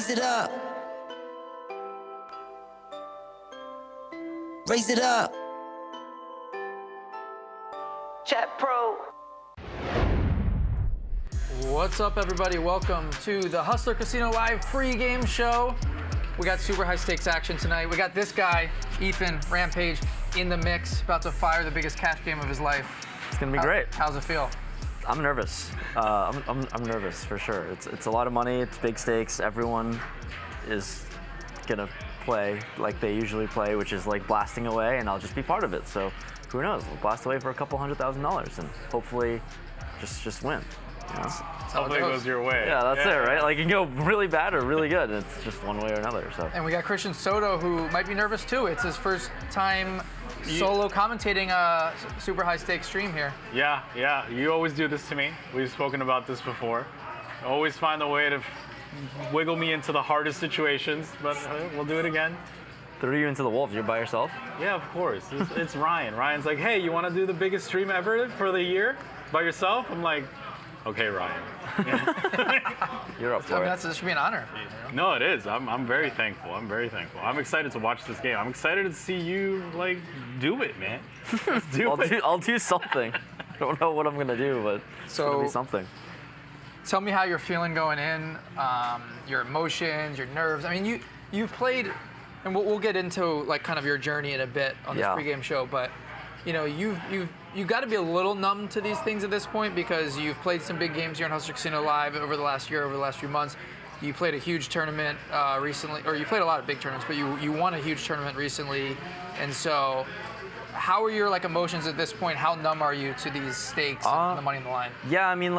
Raise it up. Raise it up. Chat Pro. What's up, everybody? Welcome to the Hustler Casino Live pregame show. We got super high stakes action tonight. We got this guy, Ethan Rampage, in the mix, about to fire the biggest cash game of his life. It's gonna be great. How's it feel? I'm nervous. I'm nervous for sure. It's a lot of money. It's big stakes. Everyone is gonna play like they usually play, which is like blasting away, and I'll just be part of it. So who knows? We'll blast away for a couple $100,000 and hopefully just win. You know? Hopefully it goes your way. Yeah, that's it, right? Like, it can go really bad or really good. It's just one way or another. So. And we got Christian Soto, who might be nervous too. It's his first time solo commentating a super high stakes stream here. Yeah. You always do this to me. We've spoken about this before. Always find a way to wiggle me into the hardest situations, but we'll do it again. Threw you into the wolves. You're by yourself? Yeah, of course. It's Ryan. Ryan's like, hey, you want to do the biggest stream ever for the year by yourself? I'm like, okay, Ryan. You're up for I mean, it. that should be an honor for you. You know? No, it is. I'm very thankful. I'm very thankful. I'm excited to watch this game. I'm excited to see you do it, man. I'll do something. I don't know what I'm gonna do, but it's gonna be something. Tell me how you're feeling going in, your emotions, your nerves. I mean, you've played, and we'll get into like kind of your journey in a bit on this pregame show, but you know, you've got to be a little numb to these things at this point because you've played some big games here on Hustler Casino Live over the last year, over the last few months. You played a huge tournament recently, or you played a lot of big tournaments, but you won a huge tournament recently, and so. How are your emotions at this point? How numb are you to these stakes and the money in the line? Yeah, I mean,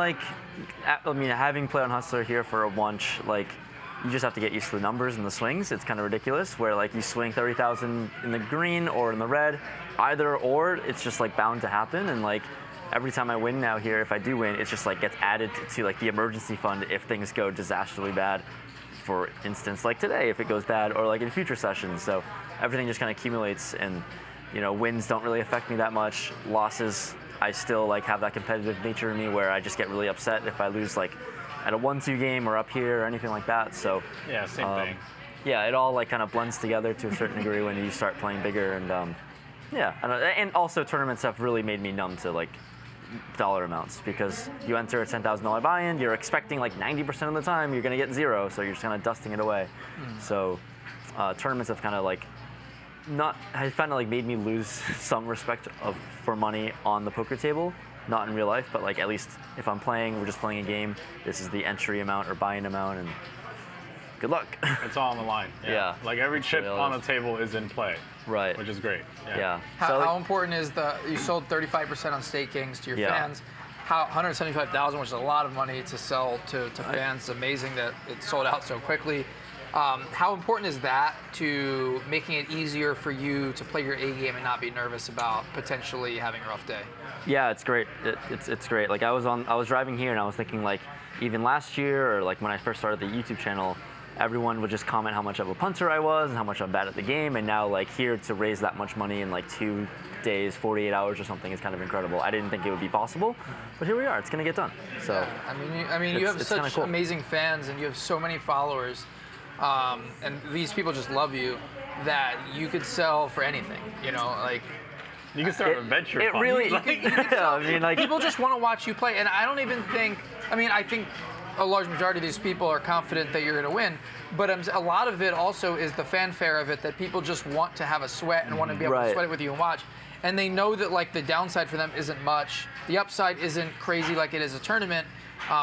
having played on Hustler here for a bunch, you just have to get used to the numbers and the swings. It's kind of ridiculous where you swing 30,000 in the green or in the red, either or, it's just bound to happen. And every time I win now here, if I do win, it's just gets added to the emergency fund if things go disastrously bad. For instance, like today, if it goes bad, or in future sessions. So everything just kind of accumulates, and wins don't really affect me that much. Losses, I still have that competitive nature in me where I just get really upset if I lose at a 1-2 game or up here or anything like that. So yeah, same thing. Yeah, it all kind of blends together to a certain degree when you start playing bigger, and and also tournaments have really made me numb to dollar amounts because you enter a $10,000 buy-in, you're expecting 90% of the time you're going to get zero, so you're just kind of dusting it away. So tournaments have kind of I found it made me lose some respect for money on the poker table, not in real life, but at least if I'm playing, we're just playing a game. This is the entry amount or buy-in amount, and good luck. It's all on the line. Yeah. Every chip on the table is in play. Right. Which is great. Yeah. How important is you sold 35% on stakings to your fans? How $175,000, which is a lot of money to sell to fans. It's amazing that it sold out so quickly. How important is that to making it easier for you to play your A game and not be nervous about potentially having a rough day? Yeah, it's great. It's great. I was driving here and I was thinking even last year or when I first started the YouTube channel, everyone would just comment how much of a punter I was and how much I'm bad at the game, and now here to raise that much money in 2 days, 48 hours or something is kind of incredible. I didn't think it would be possible, but here we are. It's gonna get done. So yeah, I mean, you have such cool. Amazing fans and you have so many followers. And these people just love you that you could sell for anything, you can start a venture fund. It really, you could sell, people just want to watch you play, and I don't even think, I think a large majority of these people are confident that you're going to win, but a lot of it also is the fanfare of it, that people just want to have a sweat and want to be able to sweat it with you and watch, and they know that the downside for them isn't much, the upside isn't crazy like it is a tournament,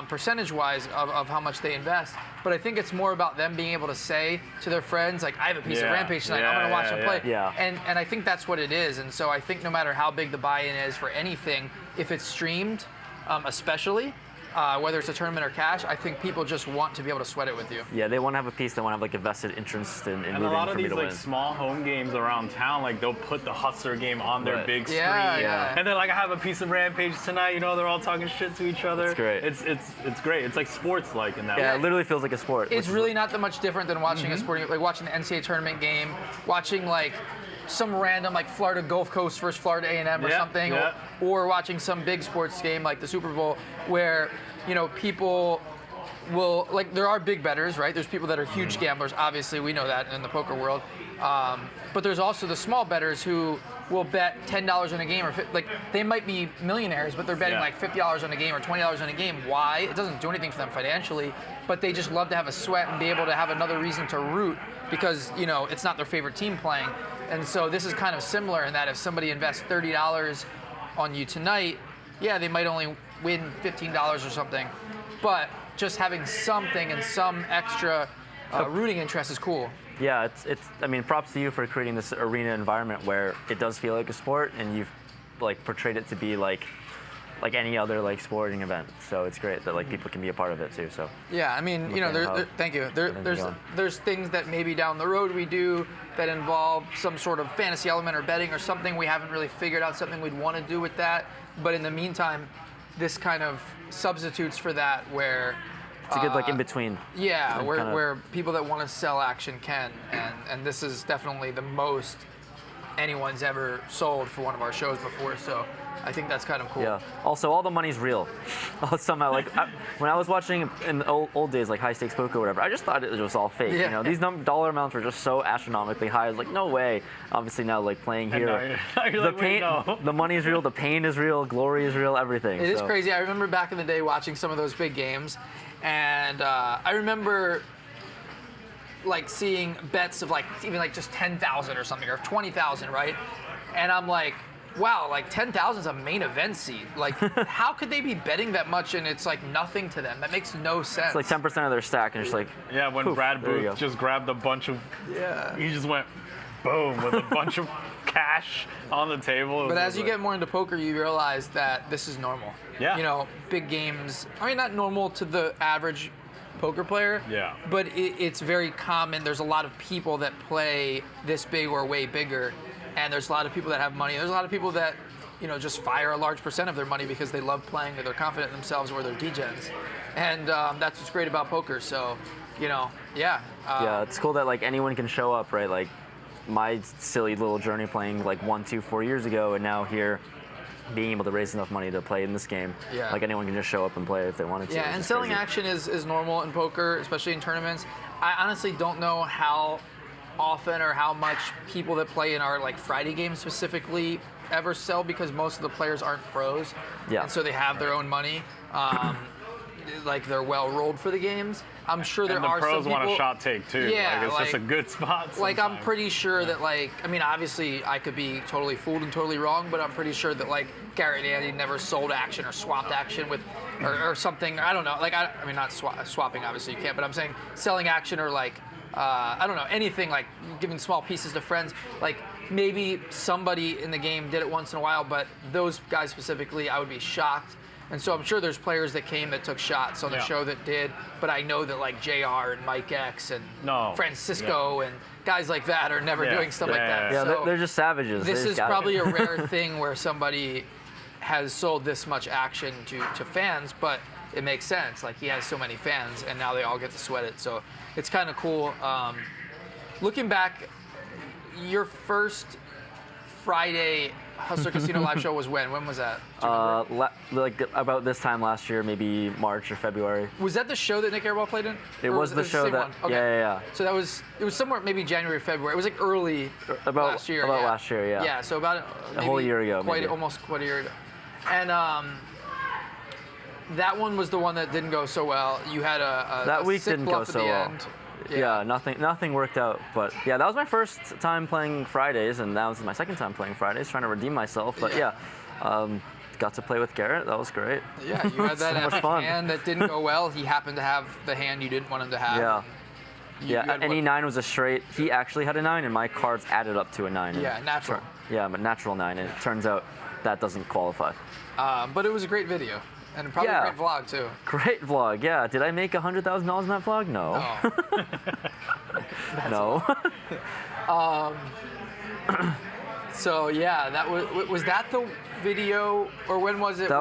percentage-wise of how much they invest. But I think it's more about them being able to say to their friends, I have a piece of Rampage tonight, I'm going to watch them play. Yeah. And I think that's what it is. And so I think no matter how big the buy-in is for anything, if it's streamed, especially, whether it's a tournament or cash, I think people just want to be able to sweat it with you. Yeah, they want to have a piece. They want to have a vested interest in and moving a lot of for me these to win. small home games around town, they'll put the Hustler game on their big screen. Yeah. And they're I have a piece of Rampage tonight. They're all talking shit to each other. It's great. It's great. It's sports in that way. Yeah, it literally feels like a sport. It's really not that much different than watching a sporting, watching the NCAA tournament game, watching some random Florida Gulf Coast versus Florida A&M or something, or watching some big sports game like the Super Bowl, where people will, like, there are big bettors, right? There's people that are huge gamblers. Obviously, we know that in the poker world. But there's also the small bettors who will bet $10 on a game, or like they might be millionaires, but they're betting like $50 on a game or $20 on a game. Why? It doesn't do anything for them financially, but they just love to have a sweat and be able to have another reason to root because, you know, it's not their favorite team playing. And so this is kind of similar in that if somebody invests $30 on you tonight, yeah, they might only win $15 or something, but just having something and some extra rooting interest is cool. Yeah, I mean, props to you for creating this arena environment where it does feel like a sport, and you've like portrayed it to be like any other like sporting event. So it's great that like people can be a part of it too. So yeah, I mean, you know, thank you. There's things that maybe down the road we do that involve some sort of fantasy element or betting or something. We haven't really figured out something we'd want to do with that. But in the meantime, this kind of substitutes for that where. It's a good like in between. Yeah, where people that want to sell action can, and this is definitely the most anyone's ever sold for one of our shows before. So I think that's kind of cool. Yeah. Also, all the money's real. Somehow, like when I was watching in the old days, like high stakes poker or whatever, I just thought it was all fake. Yeah. You know, these dollar amounts were just so astronomically high. I was like, no way. Obviously now, like playing here, the pain, the money's real, the pain is real, glory is real, everything. It is crazy. I remember back in the day watching some of those big games. And I remember like seeing bets of like even like just 10,000 or something or 20,000, right? And I'm like, wow, like 10,000 is a main event seat. Like, how could they be betting that much and it's like nothing to them? That makes no sense. It's like 10% of their stack, and just like yeah, when poof, Brad Booth just grabbed a bunch of he just went boom with a bunch of cash on the table. But as you get more into poker, you realize that this is normal. Yeah. You know, big games, I mean, not normal to the average poker player, but it's very common. There's a lot of people that play this big or way bigger, and there's a lot of people that have money. There's a lot of people that, you know, just fire a large percent of their money because they love playing, or they're confident in themselves, or they're degens. And that's what's great about poker. So, you know, yeah, it's cool that like anyone can show up, right? Like my silly little journey playing like 1, 2, 4 years ago, and now here being able to raise enough money to play in this game. Yeah. Like anyone can just show up and play if they wanted to. Yeah, and selling action is normal in poker, especially in tournaments. I honestly don't know how often or how much people that play in our like Friday games specifically ever sell, because most of the players aren't pros. Yeah. And so they have their own money. Like they're well rolled for the games. I'm sure there are some people. And the pros want a shot take too. Yeah, like, it's just a good spot sometimes. Like I'm pretty sure that like, I mean, obviously I could be totally fooled and totally wrong, but I'm pretty sure that like Gerry and Andy never sold action or swapped action with, or something. I don't know. Like I mean, not swapping, obviously you can't, but I'm saying selling action or like, I don't know, anything like giving small pieces to friends. Like maybe somebody in the game did it once in a while, but those guys specifically, I would be shocked. And so I'm sure there's players that came that took shots on the show that did, but I know that like JR and Mike X and Francisco and guys like that are never doing stuff like that. Yeah, so they're just savages. This is probably a rare thing where somebody has sold this much action to fans, but it makes sense. Like he has so many fans, and now they all get to sweat it. So it's kind of cool. Looking back, your first Friday Hustler Casino live show was when? When was that? Like about this time last year, maybe March or February. Was that the show that Nick Airball played in? It was the show that. Okay. Yeah. So it was somewhere maybe January, February. It was like early last year. About last year, yeah. Yeah, so about a whole year ago. Almost quite a year ago. And that one was the one that didn't go so well. You had that week didn't go so well. End. Yeah, nothing worked out. But yeah, that was my first time playing Fridays, and that was my second time playing Fridays, trying to redeem myself. But got to play with Garrett. That was great. Yeah, you had that so much fun. hand that didn't go well. He happened to have the hand you didn't want him to have. Yeah. And E9 was a straight. He actually had a 9, and my cards added up to a 9. Yeah, natural. Yeah, but natural 9, and it turns out that doesn't qualify. But it was a great video. And probably a great vlog, too. Great vlog, yeah. Did I make $100,000 in that vlog? No. No. So, yeah, that was that the video, or when was it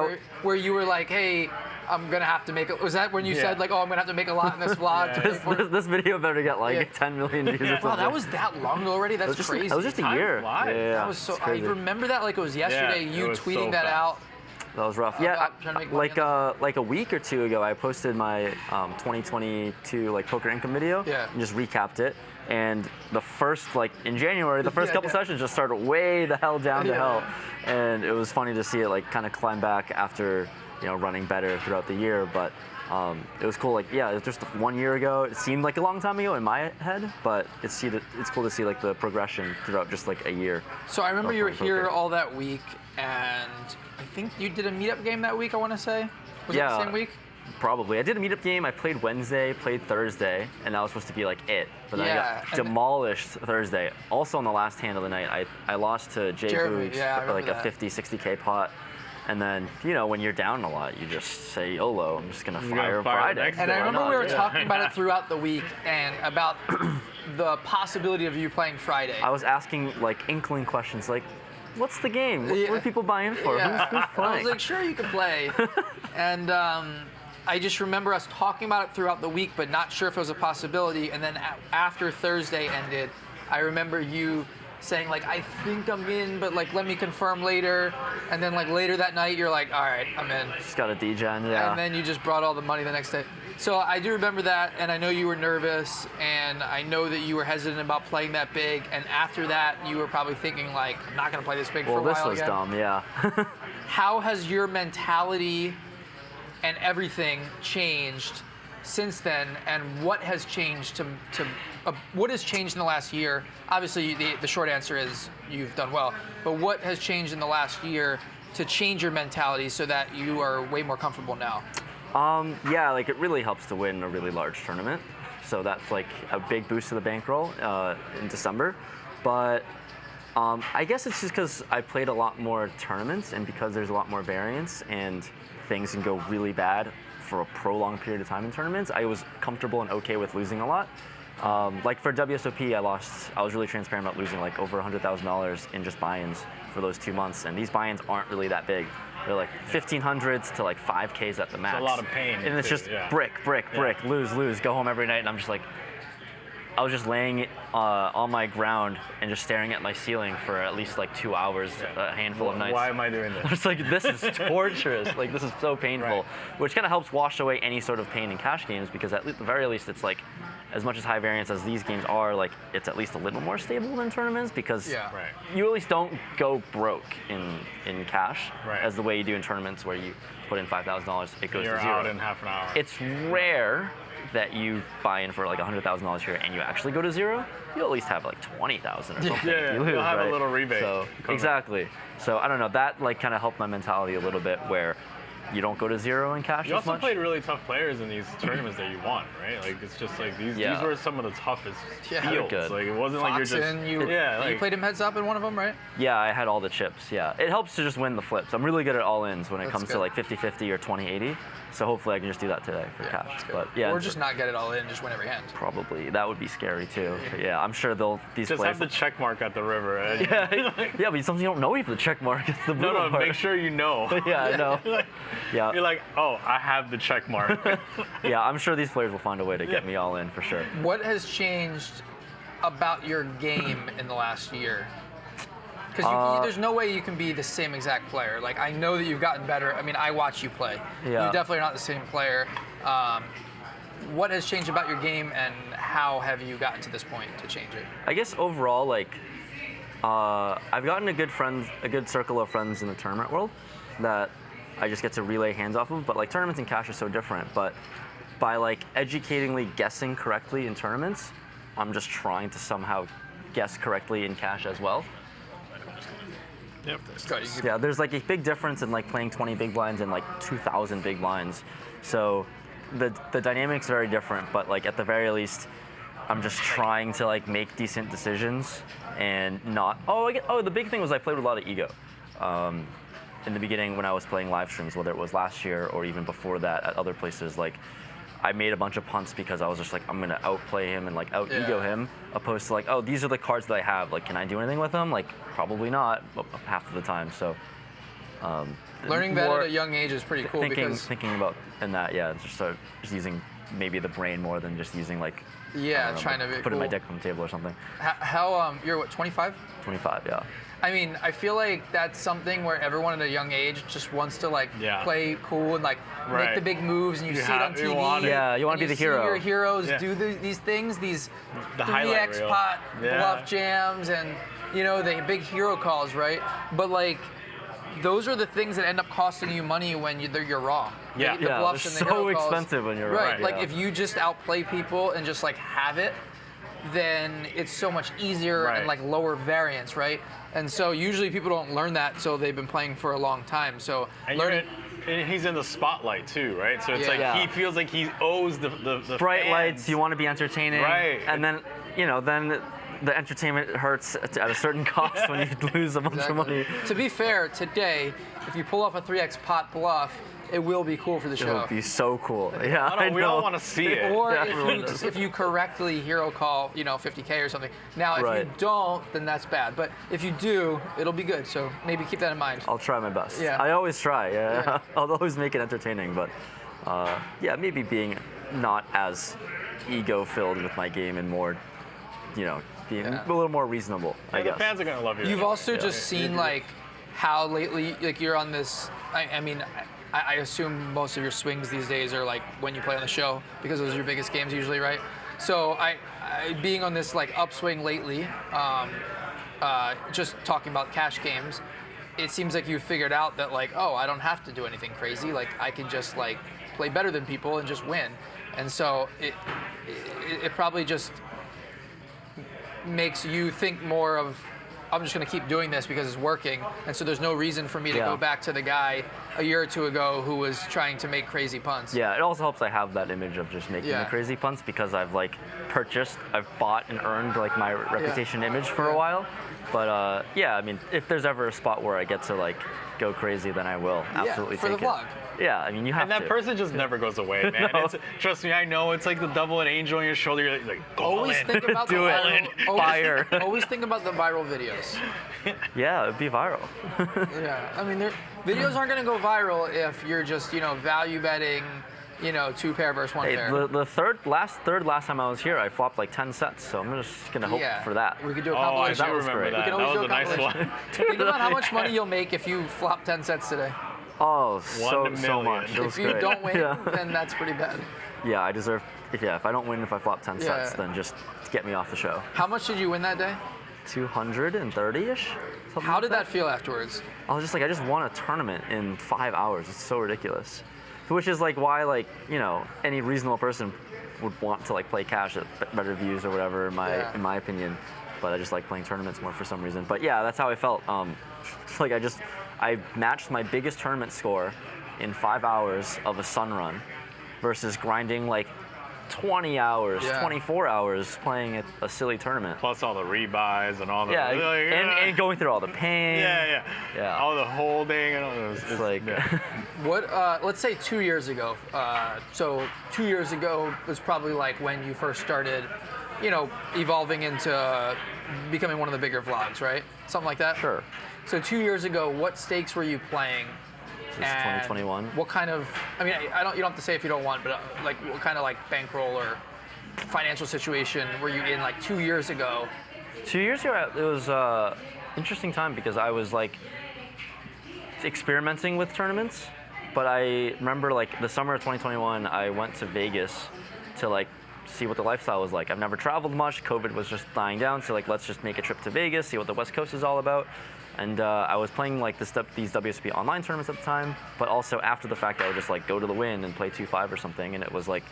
where you were like, hey, I'm going to have to make it. Was that when you said, like, oh, I'm going to have to make a lot in this vlog? This video better get, like, 10 million views or something. Wow, that was that long ago already? That's crazy. That was just a year. That was so, I remember that like it was yesterday, you tweeting that out. That was rough. Trying to make money on like a week or two ago, I posted my 2022 like poker income video. Yeah. And just recapped it. And the first, like in January, the first couple sessions just started way the hell down to hell. And it was funny to see it like kind of climb back after, running better throughout the year. But it was cool. Like, it was just 1 year ago. It seemed like a long time ago in my head, but it's cool to see like the progression throughout just like a year. So I remember you were here all that week, and I think you did a meetup game that week, I want to say. Was it the same week? Probably. I did a meetup game. I played Wednesday, played Thursday, and that was supposed to be like it. But then I got demolished Thursday. Also on the last hand of the night, I lost to Jay Jeremy, Boogs for like a 50, 60K pot. And then, when you're down a lot, you just say YOLO, I'm just going to fire Friday. And I remember we were talking about it throughout the week and about the possibility of you playing Friday. I was asking like inkling questions like, what's the game? What are people buying for? Yeah. Who's playing? I was like, sure, you can play. And I just remember us talking about it throughout the week, but not sure if it was a possibility. And then after Thursday ended, I remember you saying like, I think I'm in, but like, let me confirm later. And then like later that night, you're like, all right, I'm in. Just got a degen, yeah. And then you just brought all the money the next day. So I do remember that, and I know you were nervous, and I know that you were hesitant about playing that big. And after that, you were probably thinking like, I'm not gonna play this big for a while Well, this was again. dumb, yeah. How has your mentality and everything changed since then, and what has changed what has changed in the last year? Obviously, the short answer is you've done well, but what has changed in the last year to change your mentality so that you are way more comfortable now? Like it really helps to win a really large tournament. So that's like a big boost to the bankroll in December. But I guess it's just because I played a lot more tournaments, and because there's a lot more variance and things can go really bad for a prolonged period of time in tournaments, I was comfortable and okay with losing a lot. Like for WSOP, I was really transparent about losing like over $100,000 in just buy-ins for those 2 months, and these buy-ins aren't really that big. They're like 1,500s to like 5Ks at the max. It's a lot of pain. And it's just brick, lose, go home every night, and I'm just like, I was just laying on my ground and just staring at my ceiling for at least like 2 hours, a handful of nights. Why am I doing this? It's like, this is torturous. Like, this is so painful, which kind of helps wash away any sort of pain in cash games, because at the very least, it's like, as much as high variance as these games are, like, it's at least a little more stable than tournaments, because you at least don't go broke in cash as the way you do in tournaments where you put in $5,000, it goes to zero. You're out in half an hour. It's rare that you buy in for like $100,000 here and you actually go to zero. You'll at least have like 20,000 or something. Yeah, you'll have a little rebate. So exactly. So I don't know. That like kind of helped my mentality a little bit, where you don't go to zero in cash as much. You also played really tough players in these tournaments that you won, right? Like it's just like these were some of the toughest fields. Good. Like it wasn't like you're just you played him heads up in one of them, right? Yeah, I had all the chips. Yeah, it helps to just win the flips. I'm really good at all-ins when it comes to like 50-50 or 20-80. So hopefully I can just do that today for cash. But or just not get it all in, just win every hand. Probably that would be scary too. But yeah, I'm sure these just players have the check mark at the river. Right? Yeah, but sometimes you don't know if the check mark. It's the no. part. Make sure you know. Yeah, I know. Yeah. You're like, oh, I have the check mark. Yeah, I'm sure these players will find a way to get me all in for sure. What has changed about your game in the last year? Because there's no way you can be the same exact player. Like, I know that you've gotten better. I mean, I watch you play. Yeah. You definitely are not the same player. What has changed about your game, and how have you gotten to this point to change it? I guess overall, like, I've gotten a good circle of friends in the tournament world that I just get to relay hands off of. But like, tournaments and cash are so different. But by like educatingly guessing correctly in tournaments, I'm just trying to somehow guess correctly in cash as well. Yep. Yeah, there's like a big difference in like playing 20 big blinds and like 2,000 big blinds. So the dynamic's very different, but like at the very least, I'm just trying to like make decent decisions and not. The big thing was I played with a lot of ego. In the beginning when I was playing live streams, whether it was last year or even before that at other places, like I made a bunch of punts because I was just like, I'm gonna outplay him and like out-ego him, opposed to like, oh, these are the cards that I have. Like, can I do anything with them? Like, probably not, half of the time. So, learning that at a young age is pretty cool. Thinking about in that, just using maybe the brain more than just using like trying to be putting my cool. deck on the table or something. How you're what 25? 25, yeah. I mean, I feel like that's something where everyone at a young age just wants to like play cool and like make the big moves, and you see it on TV. You want to be the hero. Your heroes do these things, these 3x pot bluff jams, and the big hero calls, right? But like, those are the things that end up costing you money when you're wrong. Yeah, the bluffs they're and the so hero calls, expensive when you're right. wrong. Like if you just outplay people and just like have it, then it's so much easier and like lower variance, right? And so usually people don't learn that, so they've been playing for a long time. So and he's in the spotlight too, right? So it's he feels like he owes the bright fans. lights. You want to be entertaining, right? And then then the entertainment hurts at a certain cost when you lose a bunch of money. To be fair, today, if you pull off a 3x pot bluff, it will be cool for the show. It would be so cool. Yeah, we all want to see it. Or if you correctly hero call, 50K or something. Now, if you don't, then that's bad. But if you do, it'll be good. So maybe keep that in mind. I'll try my best. Yeah. I always try. Yeah. I'll always make it entertaining. But maybe being not as ego-filled with my game and more, being a little more reasonable, I guess. The fans are going to love you. You've also just seen like how lately, like you're on this, I assume most of your swings these days are like when you play on the show, because those are your biggest games usually, right? So I being on this like upswing lately, just talking about cash games, it seems like you figured out that like, I don't have to do anything crazy. Like I can just like play better than people and just win. And so it probably just makes you think more of, I'm just going to keep doing this because it's working, and so there's no reason for me to go back to the guy a year or two ago who was trying to make crazy punts. Yeah, it also helps I have that image of just making the crazy punts, because I've like I've bought and earned like my reputation image for a while. But I mean, if there's ever a spot where I get to like go crazy, then I will absolutely for take the vlog. Yeah, I mean, you have and that to. person just never goes away, man. No. Trust me, I know. It's like the devil and angel on your shoulder. You're like, go Always in. think about Do the it. viral, Fire. Always think about the viral videos. Yeah, it'd be viral. Yeah, I mean, videos aren't going to go viral if you're just value betting, two pair versus one pair. The third last time I was here, I flopped like 10 sets, so I'm just gonna hope for that. We could do a I compilation. do remember great. that. We can always That was do a nice one. Think about how much money you'll make if you flop 10 sets today. Oh, 1 so much. It If was you great. don't win, then that's pretty bad. Yeah, I deserve. If I don't win, if I flop 10 sets, then just get me off the show. How much did you win that day? 230-ish. How did that feel afterwards? I was just like, I just won a tournament in 5 hours. It's so ridiculous. Which is like why any reasonable person would want to like play cash at better views or whatever in my opinion. But I just like playing tournaments more for some reason. But yeah, that's how I felt. I matched my biggest tournament score in 5 hours of a sun run versus grinding like 20 hours, 24 hours playing at a silly tournament. Plus all the rebuys and all the and going through all the pain. Yeah. All the holding and all those. It's like what? Let's say 2 years ago. So 2 years ago was probably like when you first started, evolving into becoming one of the bigger vlogs, right? Something like that. Sure. So 2 years ago, what stakes were you playing? This is 2021. What kind of? I mean, you don't have to say if you don't want, but like, what kind of like bankroll or financial situation were you in like 2 years ago? 2 years ago, it was interesting time because I was like experimenting with tournaments. But I remember like the summer of 2021, I went to Vegas to like see what the lifestyle was like. I've never traveled much. COVID was just dying down, so like let's just make a trip to Vegas, see what the West Coast is all about. And I was playing like these WSOP online tournaments at the time, but also after the fact I would just like go to the Win and play 2-5 or something, and it was like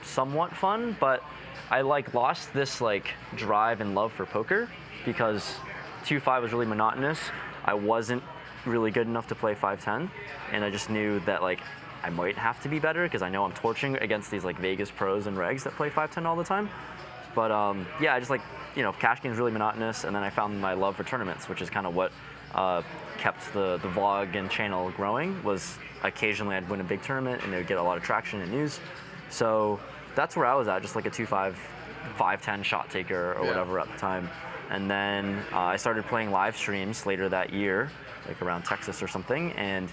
somewhat fun, but I like lost this like drive and love for poker because 2-5 was really monotonous. I wasn't really good enough to play 5-10, and I just knew that like I might have to be better because I know I'm torching against these like Vegas pros and regs that play 5-10 all the time. But I just like, cash games really monotonous, and then I found my love for tournaments, which is kind of what kept the vlog and channel growing. Was occasionally I'd win a big tournament and it would get a lot of traction and news. So that's where I was at, just like a 2-5, 5-10 shot taker or whatever at the time. And then I started playing live streams later that year, like around Texas or something, and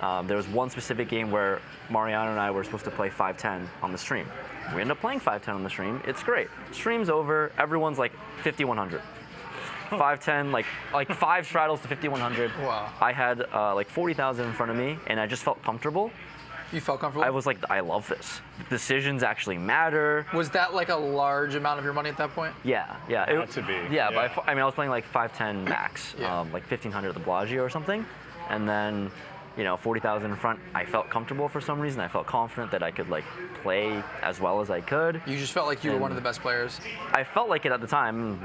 There was one specific game where Mariano and I were supposed to play 5-10 on the stream. We ended up playing 5-10 on the stream. It's great. Stream's over. Everyone's like 5,100. 5-10, like 5 straddles to 5,100. Wow. I had like 40,000 in front of me, and I just felt comfortable. You felt comfortable? I was like, I love this. Decisions actually matter. Was that like a large amount of your money at that point? Yeah. Had to be. Yeah, but I mean, I was playing like 5-10 max, Yeah. like 1,500 at the Bellagio or something, and then, 40,000 in front. I felt comfortable for some reason. I felt confident that I could like play as well as I could. You just felt like you were one of the best players. I felt like it at the time.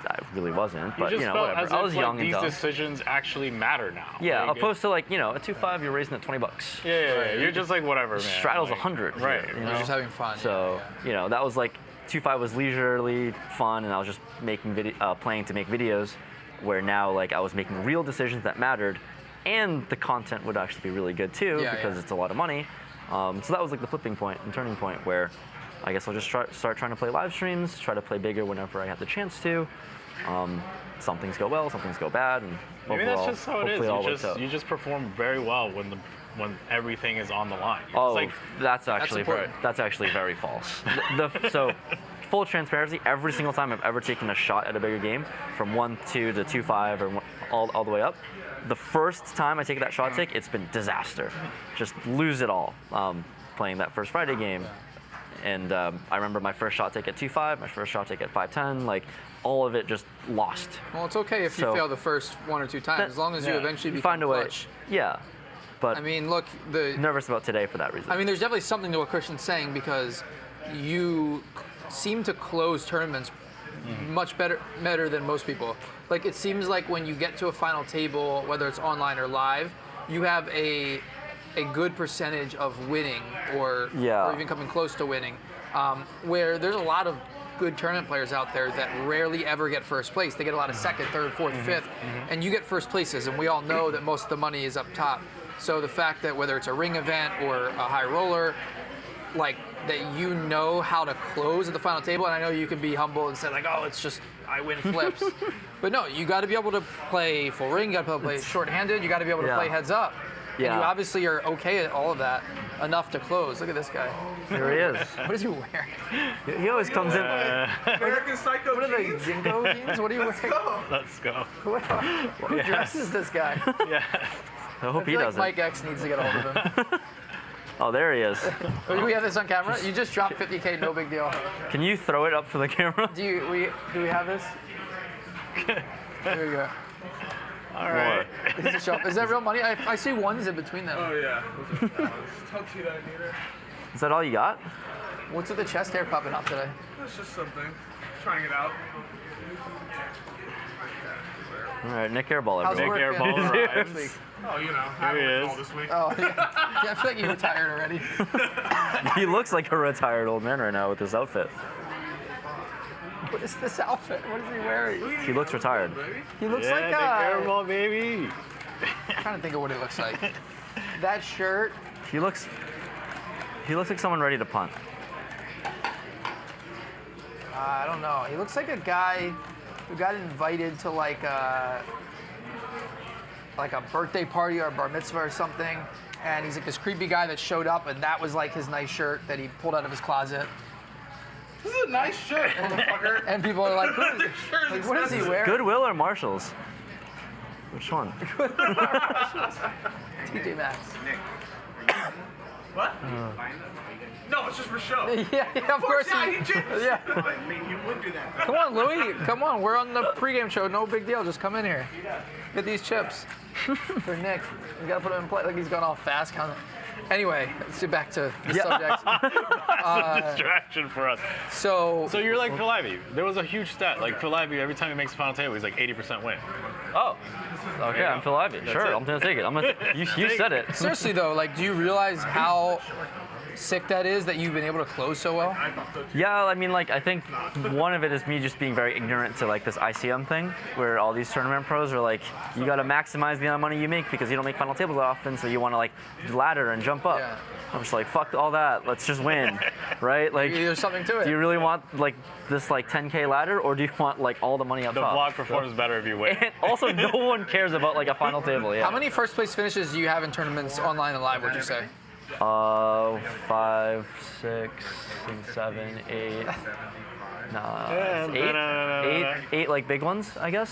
I really wasn't, but you just felt whatever. as I was if, young like, and dumb. these decisions actually matter now. Yeah, Like, opposed to like, a 2-5, you're raising at $20. Yeah. You're just like whatever, man. Straddle's like, 100. Right. you You're know? just having fun. So, that was like 2-5 was leisurely fun, and I was just making playing to make videos, where now like I was making real decisions that mattered, and the content would actually be really good too because it's a lot of money. So that was like the flipping point and turning point where I guess I'll just start trying to play live streams, try to play bigger whenever I have the chance to. Some things go well, some things go bad, and Maybe overall, that's just how it hopefully is. all works out. You just perform very well when everything is on the line. Oh, It's like, that's actually important. very false. So, full transparency, every single time I've ever taken a shot at a bigger game, from 1-2 to 2-5 or all the way up, the first time I take that shot take, it's been disaster. Just lose it all playing that first Friday game. And I remember my first shot take at 2-5, my first shot take at 5-10, like all of it just lost. Well, it's okay if you So- fail the first 1 or 2 times, as long as you eventually become find a way. clutch. Yeah, but I mean, look, nervous about today for that reason. I mean, there's definitely something to what Christian's saying, because you seem to close tournaments much better than most people. Like, it seems like when you get to a final table, whether it's online or live, you have a good percentage of winning or even coming close to winning. Where there's a lot of good tournament players out there that rarely ever get first place. They get a lot of second, third, fourth, fifth, and you get first places, and we all know that most of the money is up top. So the fact that whether it's a ring event or a high roller, like, that you know how to close at the final table, and I know you can be humble and say like, oh, it's just I win flips. But no, you got to be able to play full ring, you got to be able to play short-handed, you got to be able to play heads up. Yeah. And you obviously are okay at all of that, enough to close. Look at this guy. Here he is. What is he wearing? He always comes in. American Psycho What are they, jeans? Jingo jeans? What are you wearing? let's go. Who dresses this guy? Yeah. I hope I he feel like doesn't. Mike X needs to get a hold of him. Oh, there he is. Do we have this on camera? You just dropped 50K, no big deal. Can you throw it up for the camera? Do we have this? Here we go. All right. Is that real money? I see ones in between them. Oh yeah. Don't see that either. Is that all you got? What's with the chest hair popping up today? That's just something. Trying it out. All right, Nick Airball, How's everyone. work Airball been arrives. this week? Oh, you know, Here he having is. all this week. Oh, yeah, I feel like you retired already. He looks like a retired old man right now with his outfit. What is this outfit? What is he wearing? He looks retired. Baby. He looks Yeah, like Nick Airball, baby. I'm trying to think of what he looks like. That shirt. He looks like someone ready to punt. I don't know. He looks like a guy who got invited to like a birthday party or a bar mitzvah or something, and he's like this creepy guy that showed up, and that was like his nice shirt that he pulled out of his closet. This is a nice shirt, motherfucker. And people are like, Shirt is like what is he expensive. wearing? Goodwill or Marshalls? Which one? TJ Maxx. What? No, it's just for show. Yeah, of course. Yeah, he- he did. Yeah. I mean, you would do that. Come on, Louis. Come on. We're on the pregame show. No big deal. Just come in here. Get these chips for Nick. We gotta put him in play. Like he's gone all fast. Anyway, let's get back to the subject. Distraction for us. So So you're like Levy. There was a huge stat. Like Levy, every time he makes a final table, he's like 80% win. Oh. Okay, I'm Phil Ivey. Sure, it. I'm gonna take it. You said it. seriously though, like, do you realize how sick that is that you've been able to close so well? Yeah, I mean, like, I think one of it is me just being very ignorant to, like, this ICM thing, where all these tournament pros are like, you got to maximize the amount of money you make because you don't make final tables that often, so you want to, like, ladder and jump up. Yeah. I'm just like, fuck all that. Let's just win, right? Like, There's something to it. do you really want, like, this, like, 10K ladder, or do you want, like, all the money up The top? vlog performs better if you win. And also, no one cares about, like, a final table, yeah. How many first place finishes do you have in tournaments online and live, would you say? 5, 6, 7, 8. Eight, like big ones, I guess.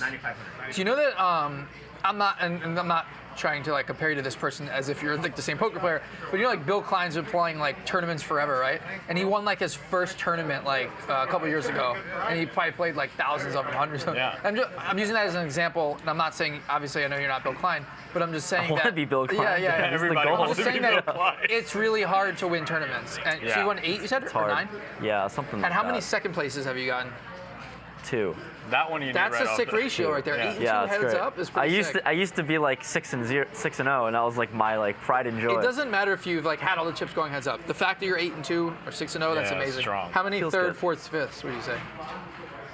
Do you know that I'm not, and I'm not trying to like compare you to this person as if you're like the same poker player, but you know like Bill Klein's been playing like tournaments forever, right? And he won like his first tournament like a couple years ago, and he probably played like thousands of them, hundreds of them. Yeah. I'm using that as an example, and I'm not saying, obviously I know you're not Bill Klein, but I'm just saying I want to be Bill Klein. Yeah. That's the Everybody goal. I'm wants just to be saying Bill that Klein. it's really hard to win tournaments. And so Yeah. you won 8, you said, It's or hard. 9? Yeah, something like And how that. many second places have you gotten? 2. That one you That's knew right a off sick the- ratio right there. Yeah. 8 and 2 Yeah, that's heads great. up is pretty sick. I used to be like 6 and 0, and that was like my like pride and joy. It doesn't matter if you've like had all the chips going heads up. The fact that you're 8 and 2 or 6 and 0, that's Yeah, amazing. strong. How many Feels third, good. fourths, fifths would you say?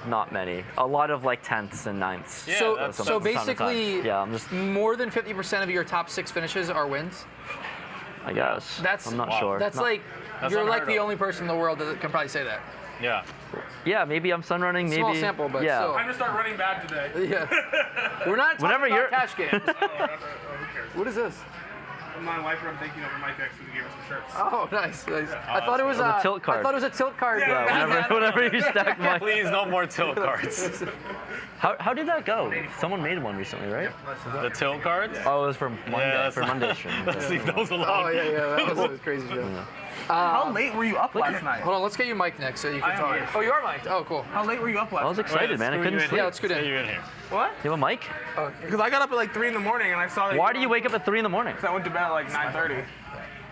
Not many. A lot of like 10ths and 9ths. Yeah, so that's- so that's some time. basically, Yeah, I'm just. more than 50% of your top 6 finishes are wins. I guess. That's I'm not wow. sure. That's Not- like That's you're like unheard the of. only person in the world that can probably say that. Yeah. Yeah, maybe I'm sun running. Maybe. Small sample, but yeah. still. I'm gonna start running bad today. Yeah. We're not talking Whenever about you're- cash games. Who cares? What is this? My wife and I'm thanking you over Mike X who gave us some shirts. Oh, nice. I thought it was a tilt card. I thought it was a tilt card. Yeah, whenever you stack my. Please, no more tilt cards. How did that go? Someone made one recently, right? The tilt cards? Oh, it was for Monday. that's for not- Monday stream. Let's leave those alone. Oh yeah, that was a crazy show. How late were you up last night? Hold on, let's get you mic'd next so you can I am talk. here. Oh, you are mic'd. Oh, cool. How late were you up I last was night? excited, man. I couldn't sleep. Yeah, let's go Say in. you in here. What? You have a mic? Because I got up at like 3 in the morning and I saw that. Why do you wake up at 3 in the morning? Because I went to bed at like 9:30.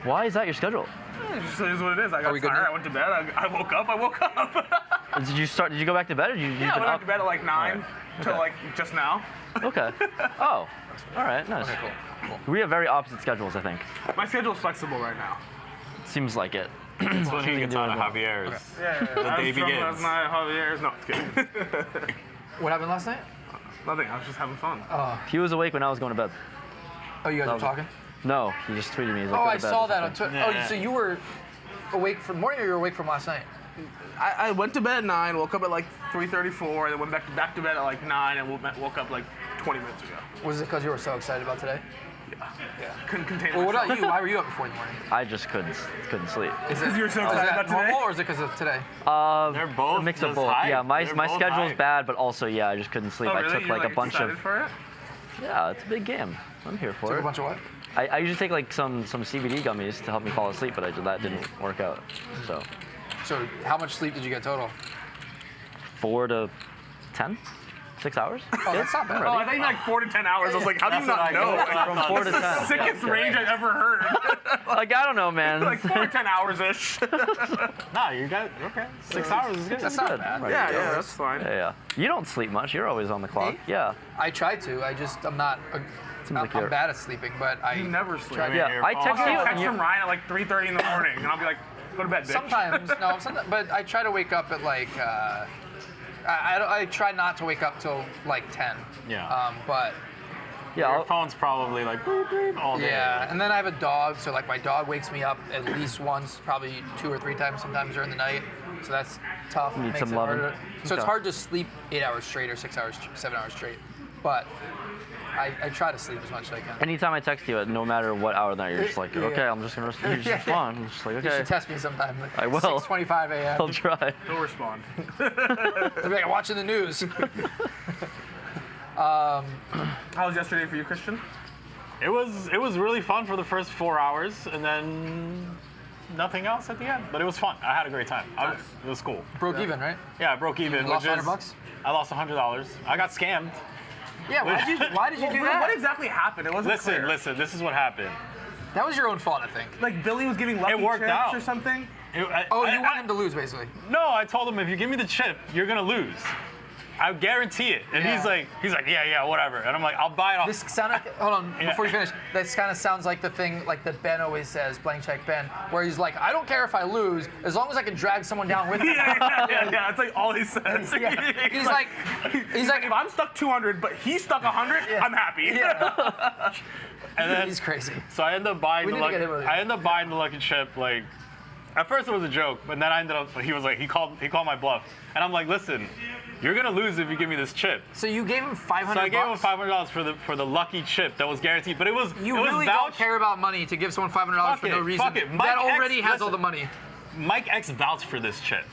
Why is that your schedule? It just is what it is. I got we good tired. now? I went to bed. I woke up. Did you go back to bed, or did you? Yeah, I went back to bed at like 9 till like just now. Okay. Oh, all right, nice. Okay, cool. We have very opposite schedules, I think. My schedule's flexible right now. Seems like it. That's when he gets out of doing Javier's. Yeah. The I day was drunk begins. last night. Javier's. No, just kidding. What happened last night? Nothing. I was just having fun. He was awake when I was going to bed. Oh, you guys were was- talking? No, he just tweeted me. He's like, Oh, "Go I to bed," saw or that on something. Twitter. Yeah. Oh, so you were awake from morning, or you were awake from last night? I went to bed at 9, woke up at like 3:34, and then went back to bed at like 9, and woke up like 20 minutes ago. Was it because you were so excited about today? Couldn't contain Well, what myself. about you? Why were you up before in the morning? I just couldn't sleep. Is Because you were so is excited that about today? normal, or is it because of today? They're both A mix of just both. hype. Yeah, my They're my both schedule's hype. bad, but also yeah, I just couldn't sleep. Oh, I really? took You're, like a bunch excited of. for it? Yeah, it's a big game. I'm here for Took a it. bunch of what? I usually take like some CBD gummies to help me fall asleep, but that didn't work out. So So how much sleep did you get total? 4 to 10, 6 hours. Oh, that's not bad. Oh, I thought you meant like 4 to 10 hours. I was like, how do you That's what not I know? got. From 4 to 10. Sickest range I've ever heard. Like I don't know, man. Like 4 to 10 hours ish. Nah, you got okay. 6 hours is good. That's not bad. Right. Yeah, that's fine. Yeah. You don't sleep much. You're always on the clock. Me? Yeah. I try to. I'm not. like I'm you're- bad at sleeping, but I You never sleep. try to- Yeah. I text I'll you text and you. from Ryan at like 3:30 in the morning, and I'll be like, go to bed, bitch. Sometimes, no, sometimes, but I try to wake up at like. I try not to wake up till like 10. Yeah. But Yeah. Your I'll- phone's probably like boop, boop, all day. yeah, and then I have a dog, so like my dog wakes me up at least once, probably 2 or 3 times sometimes during the night. So that's tough. Need makes some it loving. harder. So it's Okay. hard to sleep 8 hours straight or 6 hours, 7 hours straight. But I try to sleep as much as I can. Anytime I text you, no matter what hour of the night, you're just like, Yeah. okay, I'm just gonna. You're just respond. I'm just like, You okay, should test me sometime. Like I will. 6:25 a.m. I'll try. He'll respond. I'll be like, I'm watching the news. How was yesterday for you, Christian? It was really fun for the first 4 hours, and then nothing else at the end. But it was fun. I had a great time. It was cool. Broke even, right? Yeah, I broke even. You lost which is- $100? I lost $100. I got scammed. Yeah. Why did you do that? What exactly happened? It wasn't clear. Listen. This is what happened. That was your own fault, I think. Like Billy was giving lucky It worked chips out. or something? Oh, you want him to lose, basically. No, I told him if you give me the chip, you're gonna lose. I guarantee it. And he's like, yeah, whatever. And I'm like, I'll buy it off. This sounded, hold on, before you finish, this kind of sounds like the thing, like that Ben always says, blank check Ben, where he's like, I don't care if I lose, as long as I can drag someone down with me. Yeah, it's like all he says. Yeah. He's like, if I'm stuck 200, but he's stuck 100, I'm happy. Yeah. And then, he's crazy. So I ended up buying We the need to get him with lucky. it. I ended up buying the lucky chip. Like, at first it was a joke, but then I ended up. He was like, he called my bluff, and I'm like, listen, you're gonna lose if you give me this chip. So you gave him $500. So I gave him $500 for the lucky chip that was guaranteed, but it was You it was really don't care about money to give someone $500 for no reason. Fuck it. That Mike already X, has listen, all the money. Mike X vouched for this chip.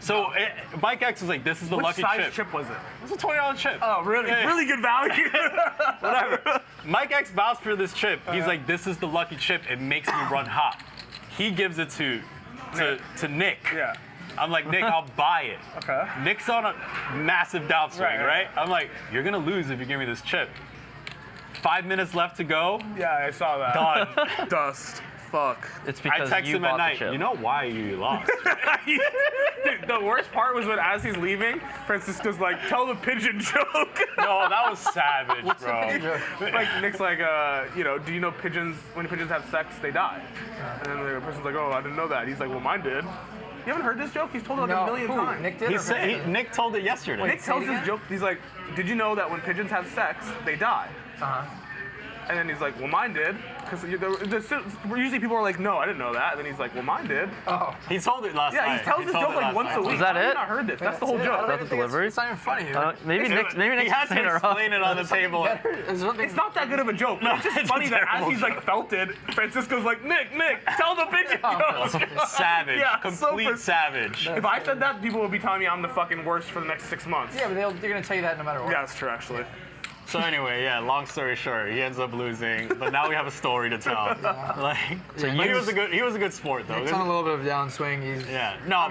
So Mike X was like, this is the Which lucky size chip. was it? It's a $20 chip. Oh, really? Yeah. Really good value. Whatever. Mike X vouched for this chip. He's like, this is the lucky chip. It makes me run hot. He gives it to Nick. Yeah. I'm like, Nick, I'll buy it. Okay. Nick's on a massive downswing, right? I'm like, you're gonna lose if you give me this chip. 5 minutes left to go. Yeah, I saw that. Done. Dust. Fuck. It's I because text you him bought at the night. chip. You know why you lost? Dude, the worst part was when, as he's leaving, Francisco's like, tell the pigeon joke. No, that was savage, bro. Like, Nick's like, do you know pigeons, when pigeons have sex, they die? And then the person's like, oh, I didn't know that. He's like, well, mine did. You haven't heard this joke? He's told it like a million times. Nick did. Nick told it yesterday. Nick tells this joke. He's like, did you know that when pigeons have sex, they die? And then he's like, well, mine did. Because usually people are like, no, I didn't know that. And then he's like, well, mine did. Oh. He told it last night. Yeah, he tells this joke like once a week. Is that How have you it? not heard this? That's the whole joke. That's the delivery? It's not even funny. Maybe Nick's He has saying to it wrong. explain it on the table. It's not that good of a joke. But it's just funny that as he's like felted, Francisco's like, Nick, tell the pigeon joke. Savage. Yeah, Complete savage. If I said that, people would be telling me I'm the fucking worst for the next 6 months. Yeah, but they're going to tell you that no matter what. Yeah, that's true, actually. So anyway, yeah, long story short, he ends up losing, but now we have a story to tell. Like, So but he was a good sport though. It's on a little bit of a downswing.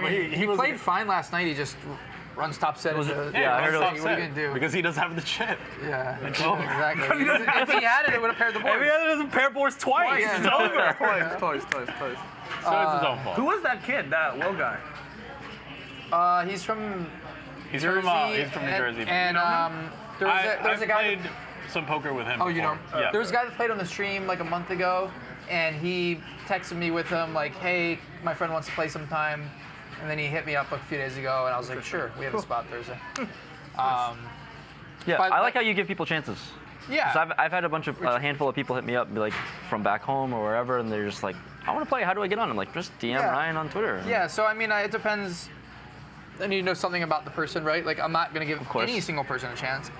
But he was played fine last night. He just runs top set. Yeah, I heard it. What are you going to do? Because he doesn't have the chip. Yeah, It's over. exactly. If he had it, it would have paired the board. Maybe he doesn't pair boards twice. Yeah. It's over. Twice. So it's his own fault. Who was that kid, that Will guy? He's from He's Jersey. from New Jersey. And there was I a guy. played some poker with him. Oh, you know? before. Yeah. There was a guy that played on the stream like a month ago, and he texted me with him like, hey, my friend wants to play sometime. And then he hit me up like a few days ago, and I was like, sure, we have a spot Thursday. Yeah, But- I like how you give people chances. Yeah. 'Cause I've had a handful of people hit me up, be like from back home or wherever, and they're just like, I want to play. How do I get on? I'm like, just DM Yeah. Ryan on Twitter. Yeah, so I mean, it depends. I need to know something about the person, right? Like, I'm not going to give course. any single person a chance,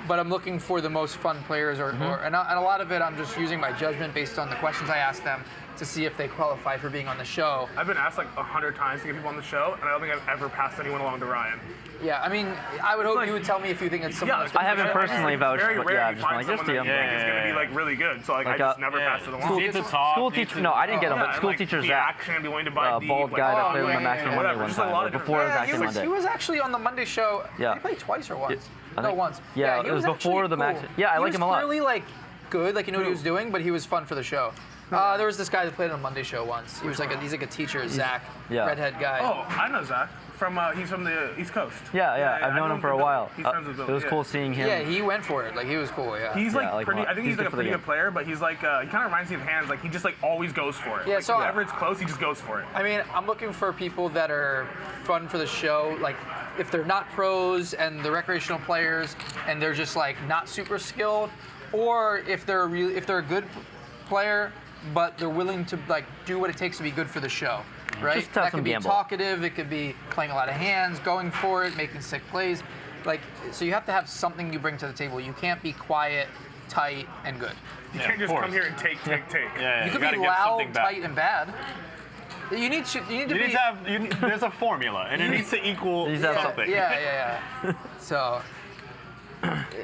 but I'm looking for the most fun players, and a lot of it, I'm just using my judgment based on the questions I ask them to see if they qualify for being on the show. I've been asked like 100 times to get people on the show, and I don't think I've ever passed anyone along to Ryan. Yeah, I mean, I would hope like- you would tell me if you think it's someone that's I haven't gonna be personally good. vouched, Very but rare yeah, you I've just been find like, just someone DM. that you think is going to Yeah. be like really good. So like I Like, just never passed it along. Need to talk. School need teacher, to- no, I didn't get him, Yeah, but school and, like, teacher the Zach, action and be willing to buy deep, bald like, guy that oh, played with yeah, the Maximum yeah, Monday whatever, one just a lot time, of before different- the Yeah, Maximum he Monday. was actually on the Monday show. Yeah. Did he play twice or once? I No, think- once. yeah, he it was actually before the cool. Max- yeah, I like him a lot. He was clearly like good, like he knew what he was doing, but he was fun for the show. There was this guy that played on a Monday show once. He was like he's like a teacher, Zach, yeah. redhead guy. Oh, I know Zach. He's from the East Coast. Yeah, I've known him for a while. He's friends with Bill. It was yeah. cool seeing him. Yeah, he went for it. Like he was cool. Yeah. He's like I like pretty. him a lot. I think He's he's like good a for the pretty game. good player, but he's like he kind of reminds me of Hands. Like he just like always goes for it. Yeah, Like, so whenever it's close, he just goes for it. I mean, I'm looking for people that are fun for the show. Like, if they're not pros and they're recreational players and they're just like not super skilled, or if they're a good player but they're willing to like do what it takes to be good for the show, right? Just have That some could be gamble. talkative. It could be playing a lot of hands, going for it, making sick plays. Like, so you have to have something you bring to the table. You can't be quiet, tight, and good. You Yeah, can't of just course. come here and take. Yeah, You could gotta be give loud, something back. tight, and bad. You need to You be. need to have. There's a formula, and it needs to equal You need to have something. Yeah. So,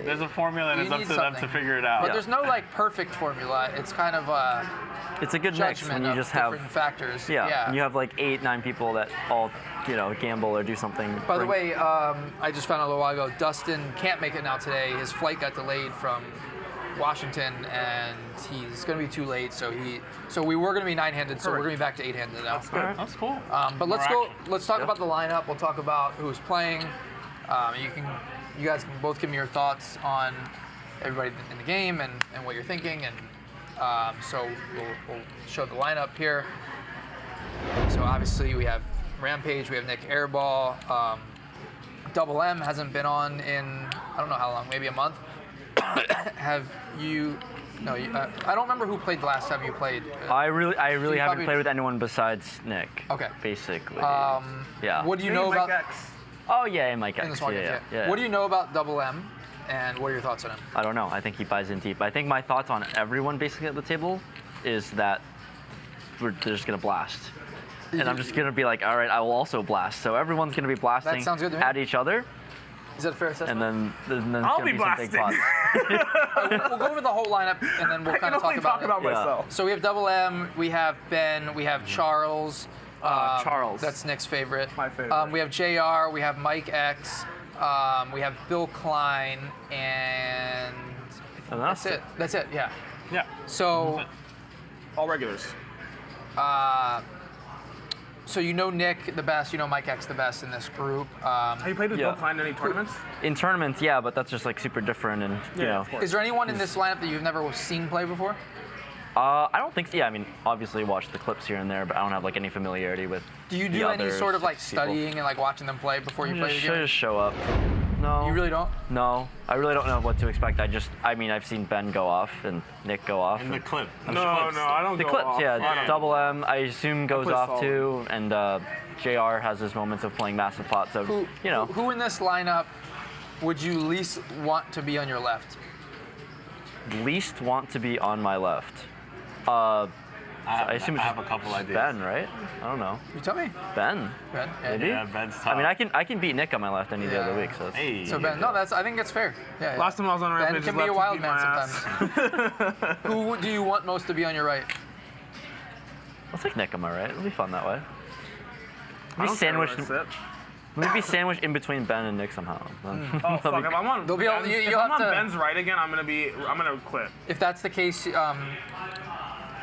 There's a formula, and You it's up need to them to something. figure it out. but there's no like perfect formula. It's kind of a It's a good mix judgment when you of just have different factors. yeah, and you have like 8-9 people that all gamble or do something. By the way, I just found out a little while ago, Dustin can't make it now today. His flight got delayed from Washington, and he's going to be too late. So we were going to be 9-handed, so we're going to be back to 8-handed now. That's cool. But let's talk about the lineup. We'll talk about who's playing. You guys can both give me your thoughts on everybody in the game and what you're thinking, and so we'll show the lineup here. So obviously we have Rampage, we have Nick Airball. Double M hasn't been on in I don't know how long, maybe a month. Have you? No, I don't remember who played the last time you played. I really haven't played with anyone besides Nick. Okay. Basically. Yeah. What do you know about? Oh yeah, and Mike In X. the yeah. What do you know about Double M, and what are your thoughts on him? I don't know. I think he buys in deep. I think my thoughts on everyone basically at the table is that they're just gonna blast. And I'm just gonna be like, all right, I will also blast. So everyone's gonna be blasting That sounds good to me. at each other. Is that a fair assessment? And then I'll gonna be be some big blasting. pots. We'll go over the whole lineup, and then we'll kind of talk about it. myself. So we have Double M, we have Ben, we have Charles. Charles. That's Nick's favorite. My favorite. We have JR, we have Mike X, we have Bill Klein, and I think that's it. That's it, yeah. Yeah. So, All regulars. so you know Nick the best, you know Mike X the best in this group. Have you played with Bill Klein in any tournaments? In tournaments, yeah, but that's just like super different, and you know. of course. Is there anyone in this lineup that you've never seen play before? I don't think so. Yeah, I mean, obviously watch the clips here and there, but I don't have like any familiarity with. Do you do any sort of like studying and like watching them play before you play the game? Just show up. No. You really don't? No, I really don't know what to expect. I mean, I've seen Ben go off and Nick go off. In the clip. No, I don't The go clips, off. yeah. Double M, I assume goes play off solid. too, and JR has his moments of playing massive pots. So Who in this lineup would you least want to be on your left? least want to be on my left. I assume it's have just a couple ideas. Ben, right? I don't know. You tell me. Ben. Ben? Maybe? Yeah, Ben's tough. I mean, I can beat Nick on my left any day of the week. So Hey. So Ben, no, I think that's fair. Yeah. Last time I was on Ben Rampage, can be a wild man sometimes. Who do you want most to be on your right? I'll take Nick on my right. It'll be fun that way. I don't care where I Sandwiched. sit. Maybe sandwiched in between Ben and Nick somehow. Oh fuck! If I'm on, They'll be able- Ben's, you'll if I'm have on to- Ben's right again, I'm gonna quit. If that's the case,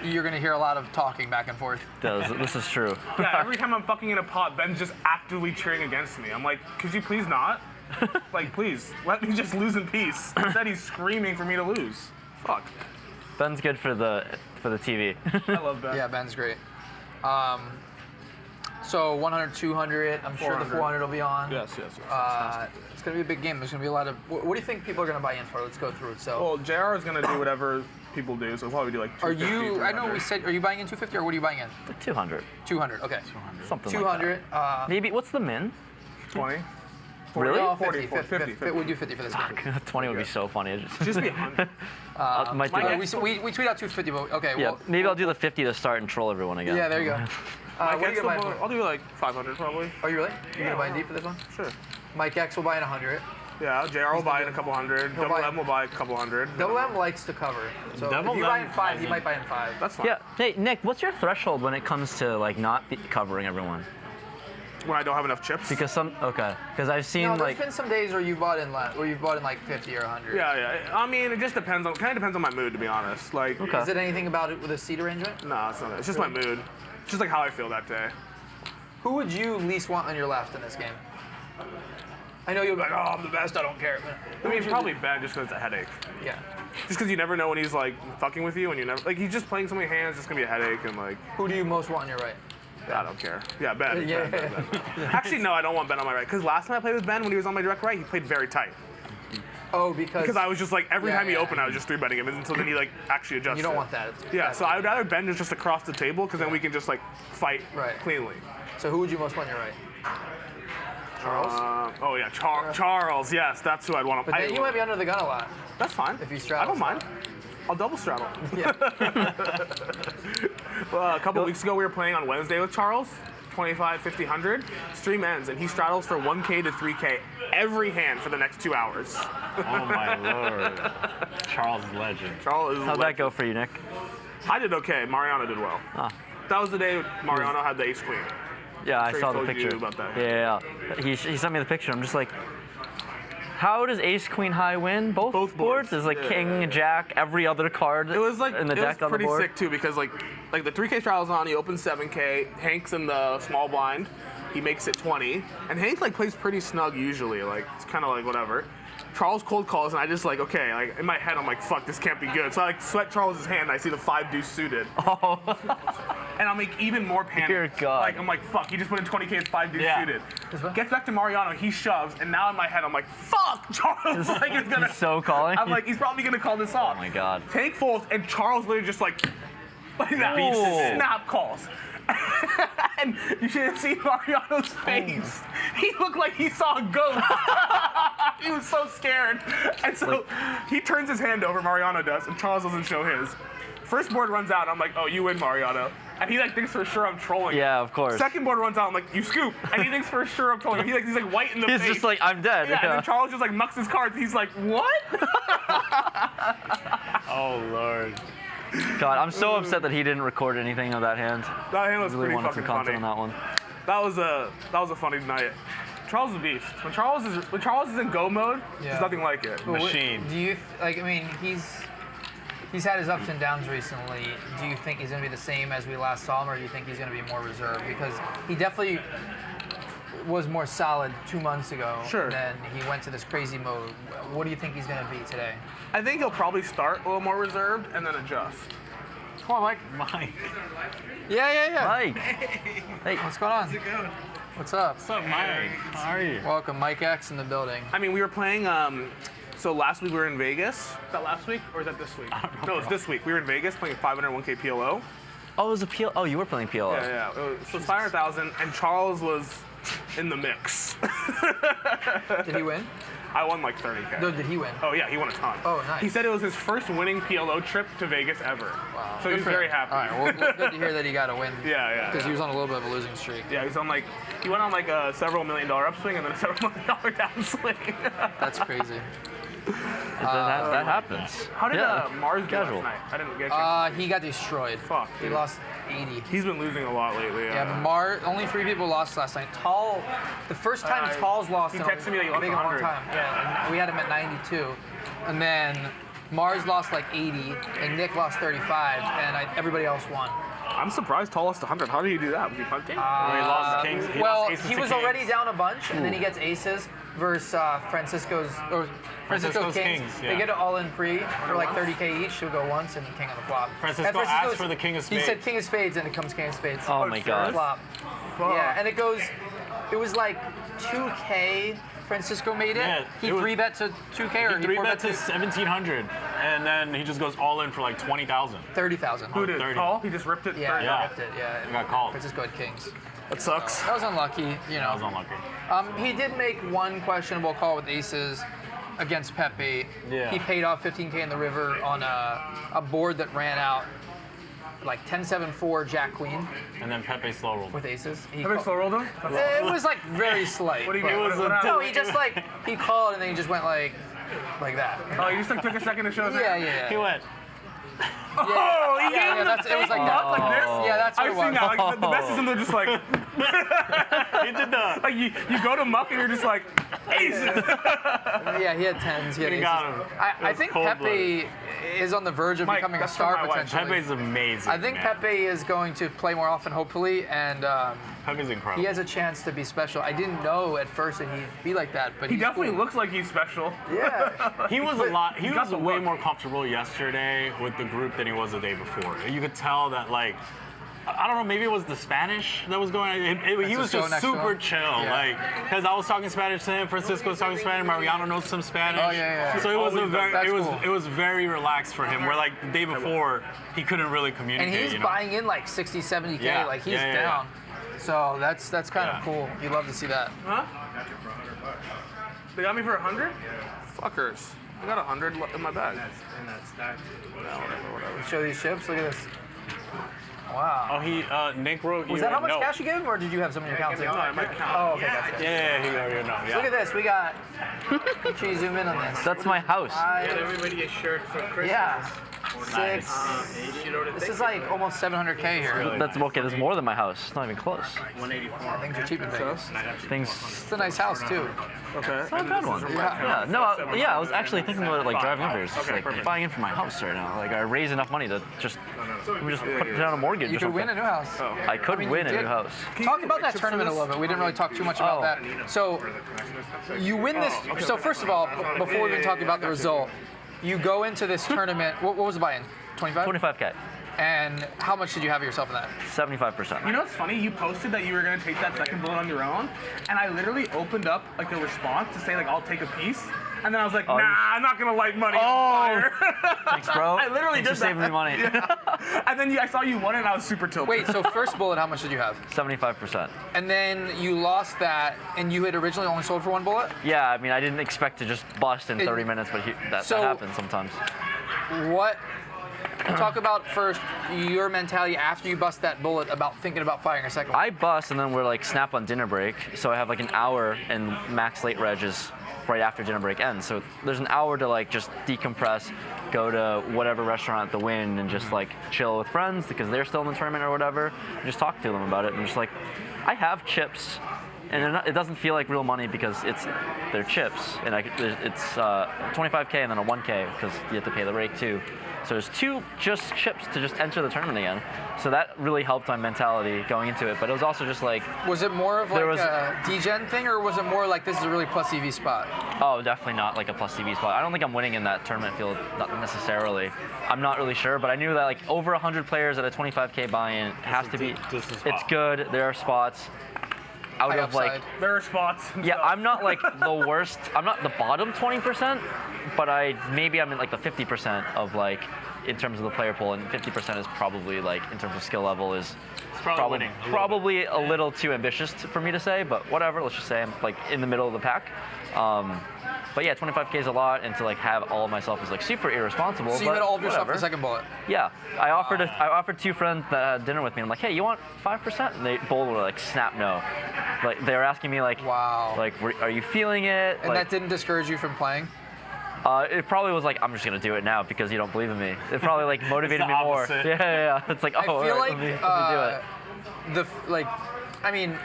you're going to hear a lot of talking back and forth. This is true. Yeah, every time I'm fucking in a pot, Ben's just actively cheering against me. I'm like, could you please not? Like, please, let me just lose in peace. Instead, he's screaming for me to lose. Fuck. Ben's good for the TV. I love Ben. Yeah, Ben's great. So 100, 200, I'm sure the 400. 400 will be on. Yes. It's going to be a big game. There's going to be a lot of... What do you think people are going to buy in for? Let's go through it. So, Well, JR is gonna do whatever people do, so we'll probably do like 250. are you... I know 300. we said... Are you buying in 250 or what are you buying in? 200. 200, okay. Something 200. like that. Maybe, what's the min? 20. Really? No, 40, 50, 50. We'll do 50 for this game. 20 would be so funny. Just be 100. Might do Yeah, that. we tweet out 250, but okay. Yeah, Well, maybe I'll do the 50 to start and troll everyone again. Yeah, there you go. What are you going to buy in for? I'll do like 500 probably. Are you really? You're going to buy in deep for this one? Sure. Mike X will buy in 100. Yeah, JR will buy in a couple hundred. He'll Double buy- M will buy a couple hundred. Double M likes to cover. So Double if you buy in M 5, he buys might in. buy in 5. That's fine. Yeah. Hey, Nick, what's your threshold when it comes to like not covering everyone? When I don't have enough chips. Because I've seen No, there's like been some days where you've bought in like 50 or 100. Yeah. I mean, it just depends on. Kind of depends on my mood, to be honest. Like. Okay. Is it anything about it with a seat arrangement? No, it's not. It's just my mood. It's just like how I feel that day. Who would you least want on your left in this game? I know you'll be like, oh, I'm the best, I don't care. I mean, probably Ben, just because it's a headache. Yeah. Just because you never know when he's like fucking with you, and you never like he's just playing so many hands. It's gonna be a headache, and like Who do you most want on your right? I don't care. Yeah, Ben. Yeah. Ben. Actually, no, I don't want Ben on my right. Because last time I played with Ben, when he was on my direct right, he played very tight. Oh, because Because I was just like every Yeah, time he yeah. opened, I was just 3-betting him until then he like actually adjusted. you don't want that. Yeah, so I would rather Ben is just across the table because then we can just like fight Right. cleanly. So who would you most want on your right? Charles? Oh yeah, Charles. Yes, that's who I'd want. But then you might be under the gun a lot. That's fine. if you I straddle don't mind. I'll double straddle. Yeah. A couple weeks ago, we were playing on Wednesday with Charles. 25, 50, 100. Stream ends, and he straddles for 1K to 3K every hand for the next 2 hours. Oh my lord. Charles is legend. Charles is how'd that go for you, Nick? I did okay. Mariano did well. Ah. That was the day Mariano had the ace queen. Yeah, I Sure he saw the told you picture. about that. Yeah. He sent me the picture. I'm just like, How does Ace Queen High win? Both boards? There's like King, Jack, every other card It was like in the deck on the pretty board. sick too because like the 3K trial's on. He opens 7K. Hank's in the small blind. He makes it 20, and Hank like plays pretty snug usually. Like it's kind of like whatever. Charles cold calls, and I just like okay. Like in my head, I'm like fuck, this can't be good. So I like sweat Charles's hand. And I see the 5 deuce suited. Oh. And I'll make even more panic. Dear God. Like I'm like, fuck, he just put in 20K, it's 5 deuce suited. Gets back to Mariano, he shoves, and now in my head I'm like, fuck, Charles like is gonna. He's so calling. I'm like, he's probably gonna call this off. Oh my God. Tank folds, and Charles literally just like that. Whoa. Snap calls. And you should have seen Mariano's face. He looked like he saw a ghost. He was so scared. And so he turns his hand over, Mariano does, and Charles doesn't show his. First board runs out, and I'm like, oh, you win, Mariano. And he like thinks for sure I'm trolling. Yeah, of course. Second board runs out, I'm like, you scoop. And he thinks for sure I'm trolling him. He's like white in the face. He's just like, I'm dead. Yeah, and then Charles just like mucks his cards. He's like, what? Oh, Lord. God, I'm so upset that he didn't record anything of that hand. That hand was Really pretty wanted fucking some content funny. on that one. That was a funny night. Charles is a beast. When Charles is in go mode, there's nothing like it. But Machine. Do you like? I mean, he's had his ups and downs recently. Do you think he's going to be the same as we last saw him, or do you think he's going to be more reserved? Because he definitely was more solid 2 months ago. Sure. Then he went to this crazy mode. What do you think he's going to be today? I think he'll probably start a little more reserved and then adjust. Come on, Mike. Mike. Yeah. Mike. Hey, What's going on? What's up? What's up, Mike? How are you? Welcome, Mike X in the building. I mean, we were playing. So last week we were in Vegas. Is that last week or is that this week? No, it's this week. We were in Vegas playing 501K PLO. Oh, it was a PL. Oh, you were playing PLO. Yeah. So it's 500,000, and Charles was in the mix. Did he win? I won like 30K. No, did he win? Oh yeah, he won a ton. Oh, nice. He said it was his first winning PLO trip to Vegas ever. Wow. So he was very happy. All right, well, good to hear that he got a win. Yeah. Because he was on a little bit of a losing streak. Yeah, he went on like a several $1 million upswing and then a several $1 million downswing. That's crazy. That happens. How did Mars do Casual. last night? I didn't get a chance. He got destroyed. Fuck, He dude. lost 80. He's been losing a lot lately. Yeah, only 3 people lost last night. Tall, the first time Tall's lost he in texted me that he lost a long 100. time. Yeah, and we had him at 92. And then Mars lost like 80, and Nick lost 35, and everybody else won. I'm surprised Tall lost 100. How did he do that? Was he punting? He lost Kings. He Well, lost aces he to was Kings. already down a bunch, and then he gets aces versus Francisco's Francisco's Kings. Kings, They yeah. get it all in pre for like 30K each. He'll go once and king on the flop. Francisco And asked for the king of He said spades. king of spades, and it comes king of spades. Oh my God. Flop. Fuck. Yeah, and it was like 2K. Francisco made it. Yeah, He it was- 3-bet to 2K, or he 3-bet 4-bet to 1,700, and then he just goes all in for like 20,000. 30,000. Who did? 30. Tall? He just ripped it. Yeah, 30. Yeah. he ripped it. Yeah, He got called. Francisco had kings. That sucks. That was unlucky, you know. That was unlucky. He did make one questionable call with aces against Pepe. Yeah. He paid off 15K in the river on a board that ran out like 10-7-4 Jack Queen And then Pepe slow rolled. with aces. He Have you called- slow rolled him? It was like very slight. What do you but- mean? What No, happened? he just like he called and then he just went like that. Oh, you just like took a second to show us. Yeah. He went. Oh, he gave him the it was like fake that. look like this. Yeah, that's what I've it was. seen that. Like, the best is when they're just like, He did the. like you go to muck and you're just like, aces. Yeah, he had tens. He had He aces. got him. I It think was Pepe is on the verge of Mike, becoming a that's star for my wife. potentially. Pepe's amazing. I think man. Pepe is going to play more often, hopefully, and Pepe's incredible. he has a chance to be special. I didn't know at first that he'd be like that, but He he's definitely cool. looks like he's special. Yeah. He was a lot. He got was the way look. more comfortable yesterday with the group than he was the day before. You could tell that, like, I don't know, maybe it was the Spanish that was going on. He was Francisco just next to super him? chill, Yeah. like, because I was talking Spanish to him, Francisco was talking Spanish, Mariano knows some Spanish. Oh, yeah. So it was That's cool. it was very relaxed for him. Where like the day before he couldn't really communicate. And he's you know? buying in like 60, 70K, Yeah. like he's Yeah. down. So that's kind Yeah. of cool. You love to see that. Huh? They got me for 100? Fuckers. I got 100 in my bag. Show these chips. Look at this. Wow. Oh, Nick wrote you. Was that how a much note. cash you gave him, or did you have some in your account too? No, I might count. Oh, okay, gotcha. Yeah, he wrote you a note. Yeah. Look at this. We got. Make sure you zoom in on this. That's my house. I- Everybody a shirt for Christmas. Yeah. 6. This is like almost 700K here. That's okay. There's more than my house. It's not even close. Things are cheap in Vegas. Things. It's a nice house too. Okay. It's not a bad one. Yeah. No. I was actually thinking about it, like driving over here. It's just like buying in for my house right now. Like I raise enough money to just put down a mortgage. You or could something. win a new house. I could win a did. new house. Talk about that tournament a little bit. We didn't really talk too much about that. So you win this. So first of all, before we even talk about the result, you go into this tournament. What was the buy-in? 25? 25K. And how much did you have yourself in that? 75%. You know what's funny? You posted that you were gonna take that second bullet on your own, and I literally opened up like a response to say like I'll take a piece, and then I was like, nah, I'm not gonna light money on fire. Thanks, bro. I literally Thanks did for saving me money. And then I saw you won it, and I was super tilted. Wait, so first bullet, how much did you have? 75%. And then you lost that, and you had originally only sold for one bullet? Yeah, I mean, I didn't expect to just bust in 30 minutes, but that happens sometimes. Talk about first your mentality after you bust that bullet about thinking about firing a second one. I bust, and then we're like snap on dinner break, so I have like an hour, and max late reg is right after dinner break ends. So there's an hour to like just decompress, go to whatever restaurant at the Wynn, and just like chill with friends because they're still in the tournament or whatever, and just talk to them about it. And just like, I have chips. And it doesn't feel like real money because they're chips, and it's 25K and then a 1K because you have to pay the rate too. So there's 2 just chips to just enter the tournament again. So that really helped my mentality going into it. But it was also just like, was it more of like a degen thing, or was it more like this is a really plus EV spot? Oh, definitely not like a plus EV spot. I don't think I'm winning in that tournament field, not necessarily. I'm not really sure, but I knew that like over 100 players at a 25K buy-in has to be. It's good. There are spots. Out of like, there are spots. Yeah, I'm not like the worst. I'm not the bottom 20%, but maybe I'm in like the 50% of like in terms of the player pool, and 50% is probably like in terms of skill level is probably a little too ambitious for me to say, but whatever. Let's just say I'm like in the middle of the pack. But yeah, 25K is a lot, and to like have all of myself is like super irresponsible. So you had all of yourself for the second bullet? Yeah, I offered 2 friends that had dinner with me. I'm like, hey, you want 5%? And they both were like, snap no. Like they were asking me like, wow, like are you feeling it? And like, that didn't discourage you from playing? It probably was like, I'm just gonna do it now because you don't believe in me. It probably like motivated me more. Yeah. It's like, oh, I feel right, like let me do it. I mean,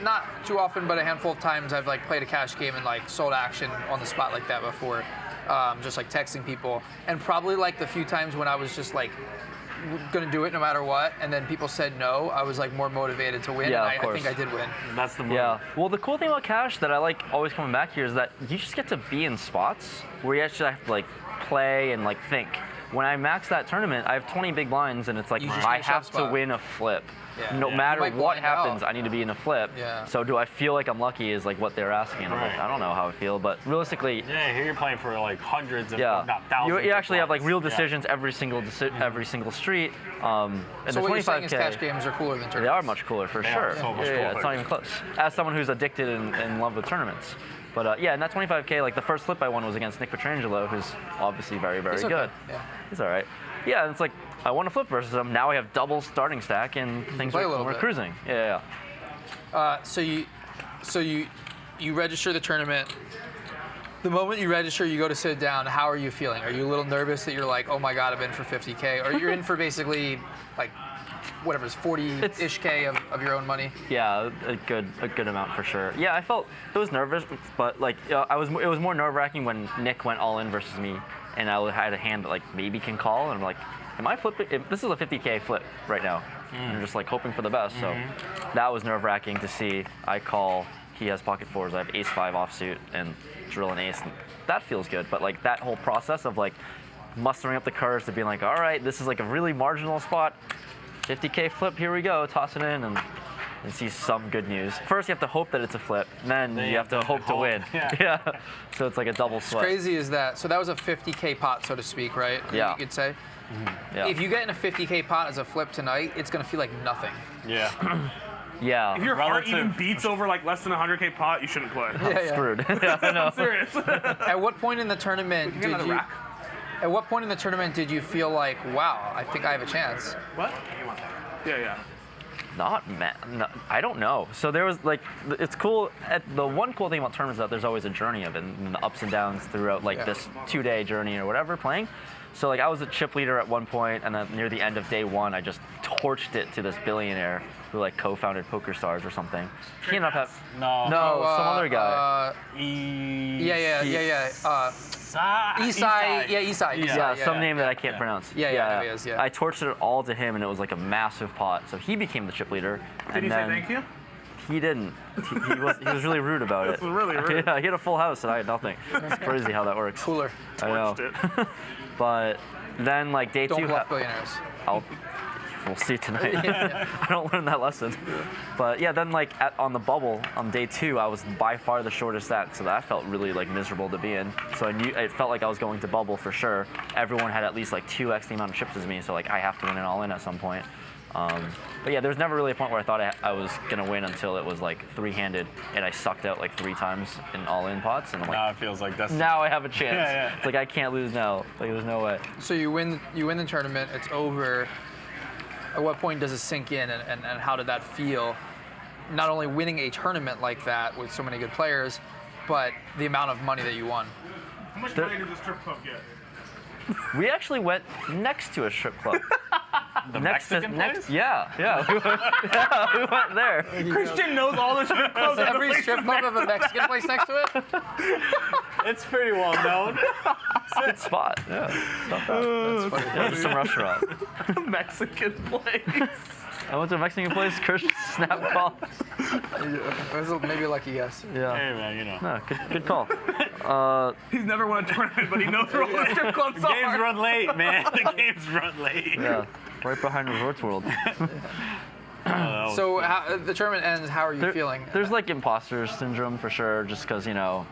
not too often, but a handful of times I've like played a cash game and like sold action on the spot like that before, just like texting people, and probably like the few times when I was just like gonna do it no matter what, and then people said no, I was like more motivated to win, yeah, and I think I did win. That's the move. Yeah. Well, the cool thing about cash that I like always coming back here is that you just get to be in spots where you actually have to like play and like think. When I max that tournament, I have 20 big blinds, and it's like I have to win a flip. Yeah. No matter what happens, I need to be in a flip. Yeah. So do I feel like I'm lucky is like what they're asking. And I'm like, I don't know how I feel, but realistically. Yeah, here you're playing for like hundreds of, not thousands. You actually have like real decisions every single street. And so the what 25K, you're saying is cash games are cooler than tournaments? They are much cooler for sure. So much cooler. Yeah, it's not even close. As someone who's addicted and in love with tournaments. But yeah, in that 25K, like the first flip I won was against Nick Petrangelo, who's obviously very, very good. Yeah. He's all right. Yeah, and it's like I won a flip versus him. Now we have double starting stack, and things we're cruising. Yeah. So you register the tournament. The moment you register, you go to sit down. How are you feeling? Are you a little nervous that you're like, oh my God, I'm in for 50K, or you're in for basically like whatever it's 40-ish K of your own money? Yeah, a good amount for sure. Yeah, I was nervous, but like it was more nerve-wracking when Nick went all in versus me, and I had a hand that like maybe can call, and I'm like, am I flipping? This is a 50K flip right now. I'm just like hoping for the best. So that was nerve-wracking to see. I call, he has pocket fours, I have ace-5 offsuit, and drill an ace, and that feels good. But like that whole process of like mustering up the courage to being like, all right, this is like a really marginal spot, 50K flip, here we go, toss it in, and see some good news. First, you have to hope that it's a flip, and then you have to hope to win. Yeah. So it's like a double sweat. What's crazy is that, so that was a 50K pot, so to speak, right? Yeah. You could say. Yeah. If you get in a 50K pot as a flip tonight, it's going to feel like nothing. Yeah. Yeah. If your heart even beats over like less than 100K pot, you shouldn't play. Yeah. Screwed. Yeah, I know. I'm serious. At what point in the tournament At what point in the tournament did you feel like, wow, I think I have a chance? What? Yeah. I don't know. So there was like, it's cool. The one cool thing about tournaments is that there's always a journey of it and the ups and downs throughout like this 2-day journey or whatever playing. So like I was a chip leader at one point, and then near the end of day one, I just torched it to this billionaire who like co-founded PokerStars or something. He ended up having some other guy. Isai. Yeah, some name that I can't pronounce. Yeah. I torched it all to him, and it was like a massive pot. So he became the chip leader. Did he say thank you? He didn't. He was really rude about it. That's really rude. Yeah, he had a full house, and I had nothing. It's crazy how that works. Cooler. I know. Torched it. But then like day Don't two. bluff billionaires. We'll see tonight. I don't learn that lesson. But yeah, then like on the bubble on day 2, I was by far the shortest stack, so that felt really like miserable to be in. So I knew it felt like I was going to bubble for sure. Everyone had at least like 2x the amount of chips as me, so like I have to win it all in at some point. But yeah, there was never really a point where I thought I was gonna win until it was like 3-handed, and I sucked out like 3 times in all-in pots, and I'm like, Now it feels like that's. now I have a chance. Yeah. It's like I can't lose now. Like there's no way. So you win the tournament. It's over. At what point does it sink in, and how did that feel? Not only winning a tournament like that with so many good players, but the amount of money that you won. How much money did the strip club get? We actually went next to a strip club. The Mexican place? Yeah. We went there. Christian knows all the strip clubs. Does every strip club have a Mexican place next to it? It's pretty well known. It's a good spot. Yeah. It's not bad. That's funny. Yeah, just some restaurant. Mexican place. I went to a Mexican place. Christian snap call. It was maybe a lucky guess. Yeah. Hey man, you know. No, good call. He's never won a tournament, but he knows where all the strip clubs The games are. run late, man. The games run late. Yeah. Right behind Resorts World. So the tournament ends. How are you feeling? There's like imposter syndrome for sure, just because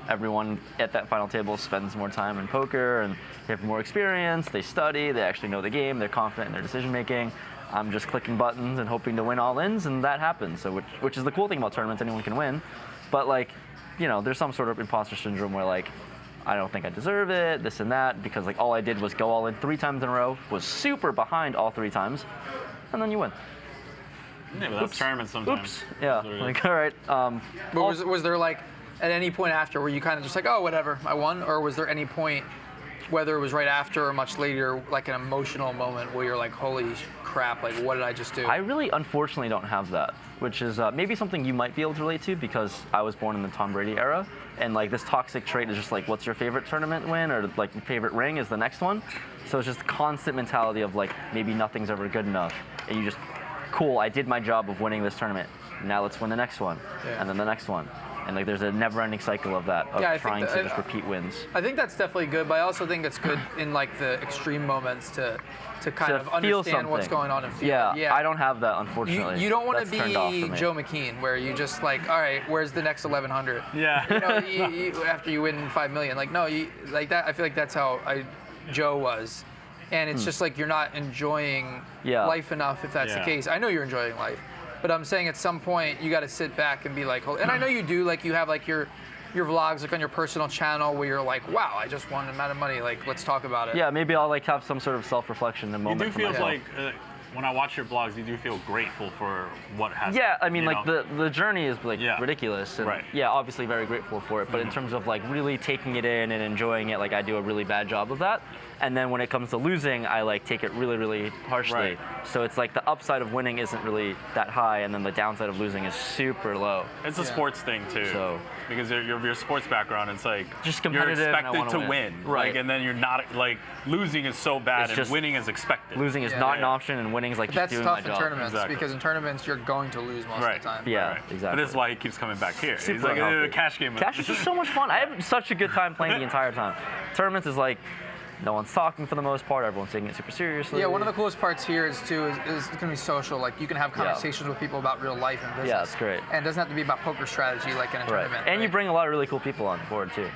everyone at that final table spends more time in poker and they have more experience. They study. They actually know the game. They're confident in their decision making. I'm just clicking buttons and hoping to win all-ins, and that happens. So which is the cool thing about tournaments. Anyone can win, but like there's some sort of imposter syndrome where like I don't think I deserve it, this and that, because like all I did was go all in 3 times in a row, was super behind all 3 times, and then you win. Yeah, but that's tournaments sometimes. Oops. Yeah. Like all right. But was there like at any point after where you kind of just like, oh, whatever, I won, or was there any point, whether it was right after or much later, like an emotional moment where you're like, holy crap, like what did I just do? I really unfortunately don't have that, which is maybe something you might be able to relate to because I was born in the Tom Brady era, and like this toxic trait is just like, what's your favorite tournament win, or like your favorite ring is the next one. So it's just the constant mentality of like maybe nothing's ever good enough, and you just, cool, I did my job of winning this tournament. Now let's win the next one, and then the next one. And like there's a never-ending cycle of that, of trying to just repeat wins. I think that's definitely good, but I also think it's good in like the extreme moments to kind of understand what's going on and feel. Yeah, I don't have that, unfortunately. You don't want to That's turned off for be me. Joe McKean, where you just like, all right, where's the next 1100? Yeah. You after you win 5 million, like no, like that. I feel like that's how Joe was, and it's just like you're not enjoying life enough if that's the case. I know you're enjoying life. But I'm saying at some point you got to sit back and be like, and I know you do, like you have like your vlogs like on your personal channel where you're like, wow, I just won an amount of money, like let's talk about it. Yeah, maybe I'll like have some sort of self-reflection in a moment. You do for feel myself. like when I watch your vlogs, you do feel grateful for what has. Yeah, I mean, you like know? the journey is like ridiculous, and yeah, obviously very grateful for it. But in terms of like really taking it in and enjoying it, like I do a really bad job of that. And then when it comes to losing, I like take it really, really harshly. Right. So it's like the upside of winning isn't really that high, and then the downside of losing is super low. It's a sports thing too. So because your sports background, it's like just you're competitive, and I expected wanna to win. win, Right? Like, and then you're not like losing is so bad, It's and just winning is expected. Losing is not an option, and winning is like just That's doing tough my in job. tournaments Exactly. because in tournaments you're going to lose most of the time. Yeah, Right. exactly. But this is why he keeps coming back here. Super He's like unhealthy. a cash game. Cash is just so much fun. I have such a good time playing the entire time. Tournaments is like, no one's talking for the most part. Everyone's taking it super seriously. Yeah, one of the coolest parts here is it's going to be social. Like you can have conversations with people about real life and business. Yeah, it's great. And it doesn't have to be about poker strategy like in a tournament. And you right? bring a lot of really cool people on board too.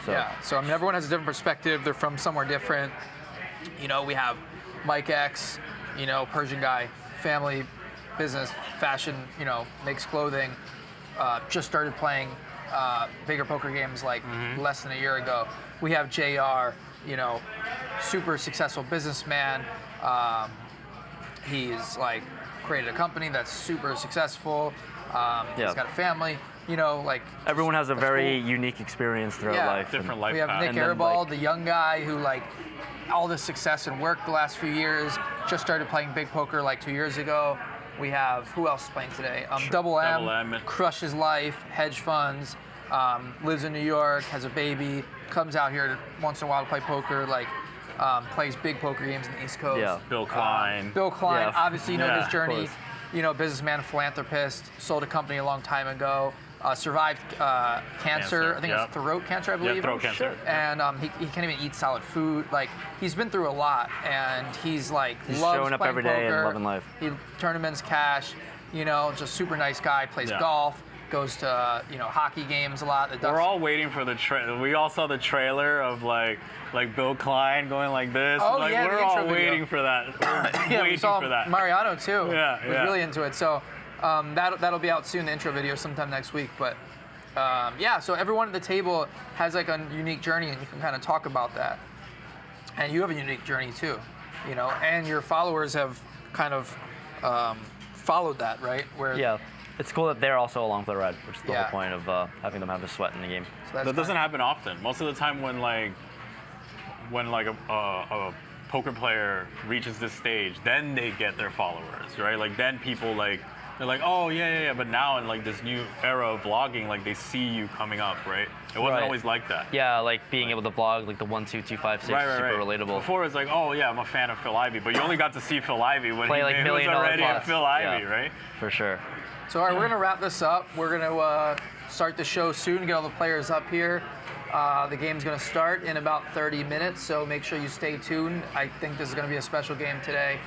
So. Yeah, so I mean, everyone has a different perspective. They're from somewhere different. You know, we have Mike X, Persian guy, family, business, fashion, makes clothing, just started playing bigger poker games like less than a year ago. We have JR, super successful businessman. He's like created a company that's super successful. He's got a family. You know, like everyone has a very cool. unique experience throughout life. Different life We have path. Nick And then, Aribald, like- the young guy who like all this success and work the last few years. Just started playing big poker like 2 years ago. We have who else is playing today? Double M, crushes life, hedge funds, lives in New York, has a baby, comes out here once in a while to play poker. Like plays big poker games in the East Coast. Yeah. Bill Klein. Bill Klein, Yeah. obviously you know Yeah, his journey. of course. You know, businessman, philanthropist, sold a company a long time ago. Survived cancer. I think it's throat cancer, I believe. Yeah, throat cancer. And he can't even eat solid food. Like he's been through a lot, and he's like loves showing up playing every day poker. and loving life. He tournaments, cash. You know, just super nice guy. Plays golf. Goes to hockey games a lot. The Ducks. We're all waiting for the trailer. We all saw the trailer of like Bill Klein going like this. Oh, like, yeah, the we're intro all video. waiting for that. We're Yeah, we waiting saw for that. Mariano too. Yeah, was yeah. really into it. So that'll be out soon. The intro video sometime next week. But yeah, so everyone at the table has like a unique journey, and you can kind of talk about that. And you have a unique journey too, and your followers have kind of followed that, right? Where Yeah, it's cool that they're also along for the ride, which is the Yeah. whole point of having them have a sweat in the game. so that's That doesn't kinda- happen often. Most of the time when a poker player reaches this stage, then they get their followers, right? Like then people they're like, oh yeah. But now in like this new era of vlogging, like they see you coming up, right? It wasn't Right. always like that. Yeah, like being able to vlog like the 1, 2, 2, 5, 6, Right. super relatable. Before it's like, oh yeah, I'm a fan of Phil Ivey, but you only got to see Phil Ivey when Play, he like, was million-dollar already plots. Phil Ivey, Yeah. right? For sure. So all right, we're gonna wrap this up. We're gonna start the show soon. Get all the players up here. The game's gonna start in about 30 minutes, so make sure you stay tuned. I think this is gonna be a special game today.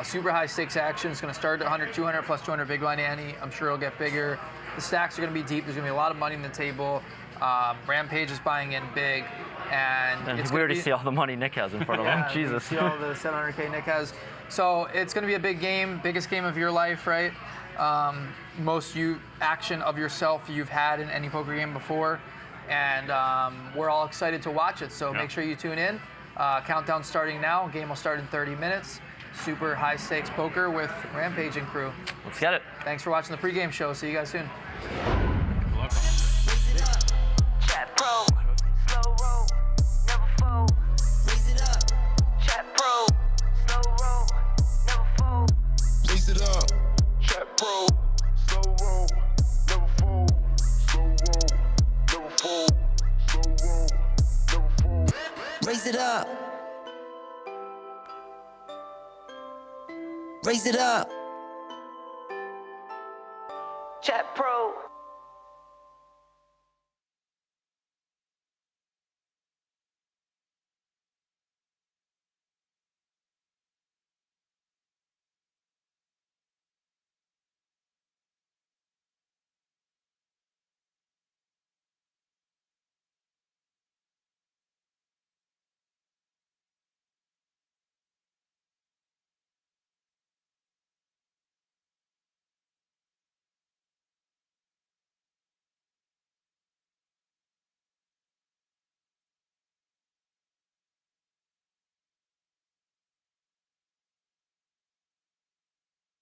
Super high stakes action. It's gonna start at 100, 200 plus 200 big blind ante. I'm sure it'll get bigger. The stacks are gonna be deep. There's gonna be a lot of money on the table. Rampage is buying in big, and And it's we gonna already be, see all the money Nick has in front of yeah, him. Jesus. See all the 700K Nick has. So it's going to be a big game, biggest game of your life, right? Most action of yourself you've had in any poker game before, and we're all excited to watch it. So make sure you tune in. Countdown starting now. Game will start in 30 minutes. Super high stakes poker with Rampage and crew. Let's get it. Thanks for watching the pregame show. See you guys soon. Chat Pro, slow roll, never fold. Raise it up. Chat Pro, slow roll, never fold. Raise it up. Chat Pro, slow roll, never fold. Slow roll, never fold. Slow roll, never fold. Raise it up. Raise it up.